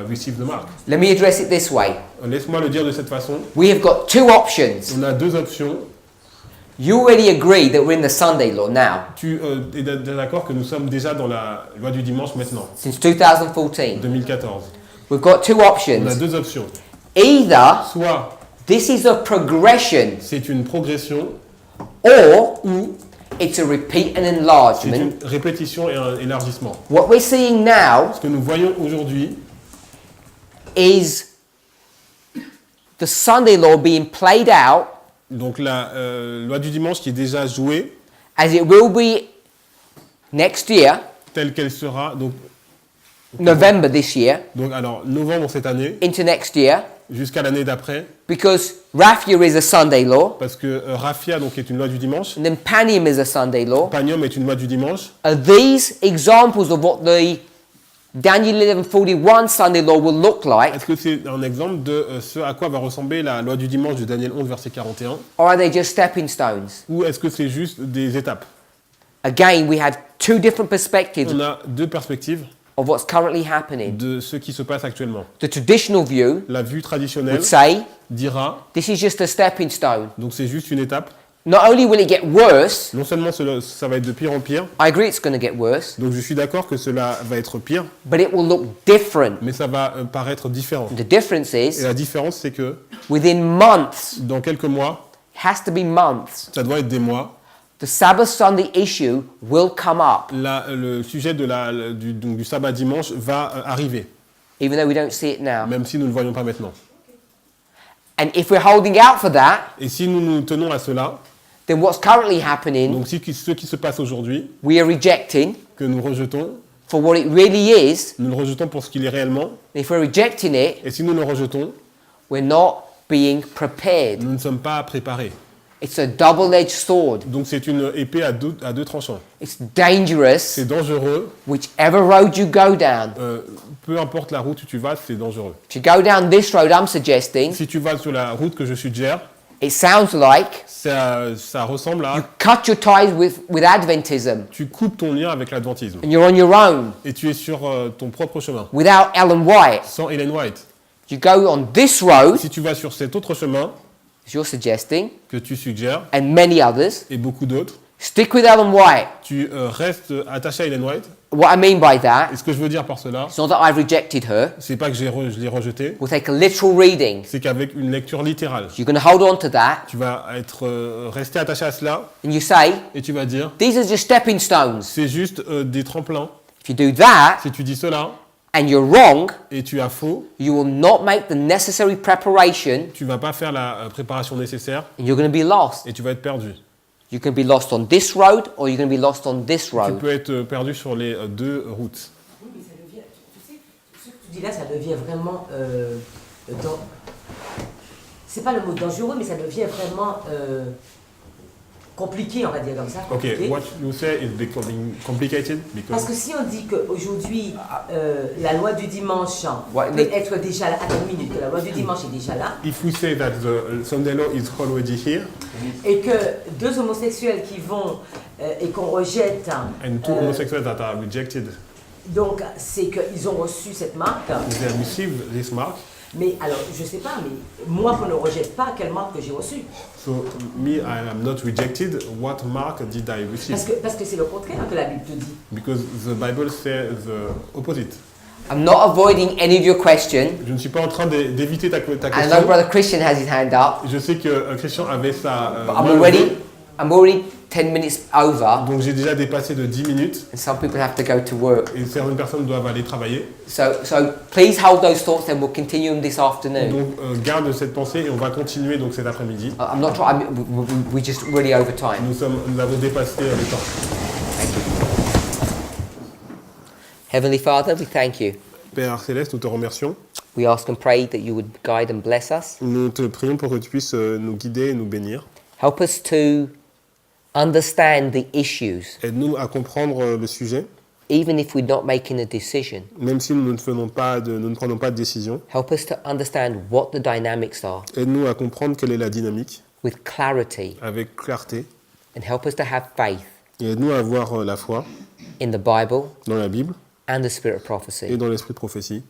received the mark. Let me address it this way. Laisse-moi le dire de cette façon. We have got two options. On a deux options. You already agree that we're in the Sunday law now, Tu es d'accord que nous sommes déjà dans la loi du dimanche maintenant, since 2014. 2014. We've got two On a options. deux options. Either Soit this is a progression, c'est une progression, or ou it's a repeat and c'est enlargement. une répétition et un élargissement. What we're seeing now Ce que nous voyons aujourd'hui, is the Sunday law being played out donc la loi du dimanche qui est déjà jouée, as it will be next year, telle qu'elle sera, November this year, donc alors novembre cette année, into next year, jusqu'à l'année d'après, because Raffia is a Sunday law, parce que Raffia donc est une loi du dimanche, and then Panium is a Sunday law. Panium est une loi du dimanche. Are these examples of what the Daniel 11:41 Sunday law will look like, Est-ce que c'est un exemple de ce à quoi va ressembler la loi du dimanche de Daniel 11 verset 41, or are they just stepping stones? ou est-ce que c'est juste des étapes? Again, we have two different perspectives On a deux perspectives of what's currently happening. de ce qui se passe actuellement. The traditional view La vue traditionnelle would say dira, this is just a stepping stone. donc c'est juste une étape. Not only will it get worse, Non seulement ça va être de pire en pire, I agree it's going to get worse, donc je suis d'accord que cela va être pire, but it will look different. mais ça va paraître différent. The difference Et is, la différence, c'est que within months, dans quelques mois, it has to be months, ça doit être des mois, the Sabbath Sunday issue will come up, le sujet du sabbat dimanche va arriver, even though we don't see it now. même si nous ne le voyons pas maintenant. And if we're holding out for that, Et si nous nous tenons à cela, then what's currently happening, donc ce qui se passe aujourd'hui, we are rejecting que nous rejetons, for what it really is. nous le rejetons pour ce qu'il est réellement, And if we're rejecting it, et si nous le rejetons, we're not being prepared. nous ne sommes pas préparés. It's a double-edged sword. Donc c'est une épée à deux tranchants. It's dangerous. C'est dangereux. Whichever road you go down. Peu importe la route où tu vas, c'est dangereux. If you go down this road I'm suggesting, si tu vas sur la route que je suggère, it sounds like ça ressemble à... You cut your ties with Adventism. Tu coupes ton lien avec l'adventisme. And you're on your own. Et tu es sur ton propre chemin. Without Ellen White. Sans Ellen White. You go on this road. Si tu vas sur cet autre chemin, you're suggesting, que tu suggères, and many others, et beaucoup d'autres, stick with Ellen White. Tu restes attaché à Ellen White. What I mean by that, et ce que je veux dire par cela, it's not that I've rejected her. C'est pas que je l'ai rejetée. We'll take a literal reading. C'est qu'avec une lecture littérale. You're going to hold on to that. Tu vas rester attaché à cela. And you say, et tu vas dire, these are just stepping stones. C'est juste des tremplins. If you do that, si tu dis cela, and you're wrong, et tu as faux, you will not make the necessary preparation. Tu vas pas faire la préparation nécessaire. And you're going to be lost. Et tu vas être perdu. You can be lost on this road or you're going to be lost on this road. Tu peux être perdu sur les deux routes. Oui, mais ça devient, tu sais, ce que tu dis là, ça devient vraiment, c'est pas le mot dangereux, mais ça devient vraiment compliqué, on va dire comme ça. Okay, what you say is becoming complicated because... Parce que si on dit qu'aujourd'hui, la loi du dimanche peut être déjà là, attends une minute, que la loi du dimanche est déjà là. If we say that the Sunday law is already here. Et que deux homosexuels qui vont et qu'on rejette. And two homosexuals that are rejected. Donc c'est qu'ils ont reçu cette marque. They have received this mark. Mais alors, je sais pas, mais moi qu'on ne rejette pas, quelle marque que j'ai reçue? So, me, I am not rejected. What mark did I receive? Parce que c'est le contraire que la Bible te dit. Because the Bible says the opposite. I'm not avoiding any of your questions. Je ne suis pas en train d'éviter ta question. I know Brother Christian has his hand up. Je sais que Christian avait sa I'm already 10 minutes over. Donc j'ai déjà dépassé de 10 minutes. And some people have to go to work. Et certaines personnes doivent aller travailler. So please hold those thoughts and we'll continue them this afternoon. Donc garde cette pensée et on va continuer donc cet après-midi. I'm not trying. We're just really over time. Nous avons dépassé le temps. Thank you. Heavenly Father, we thank you. Père Céleste, nous te remercions. We ask and pray that you would guide and bless us. Nous te prions pour que tu puisses nous guider et nous bénir. Help us to understand the issues. Aide-nous à comprendre le sujet. Even if we're not making a decision. Même si nous ne prenons pas de décision. Help us to understand what the dynamics are. Aide-nous à comprendre quelle est la dynamique. With clarity. Avec clarté. And help us to have faith. Et aide-nous à avoir la foi. In the Bible. Dans la Bible. And the spirit of prophecy. Et dans l'esprit de prophétie.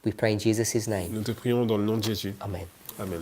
We pray in Jesus' name. Nous te prions dans le nom de Jésus. Amen. Amen.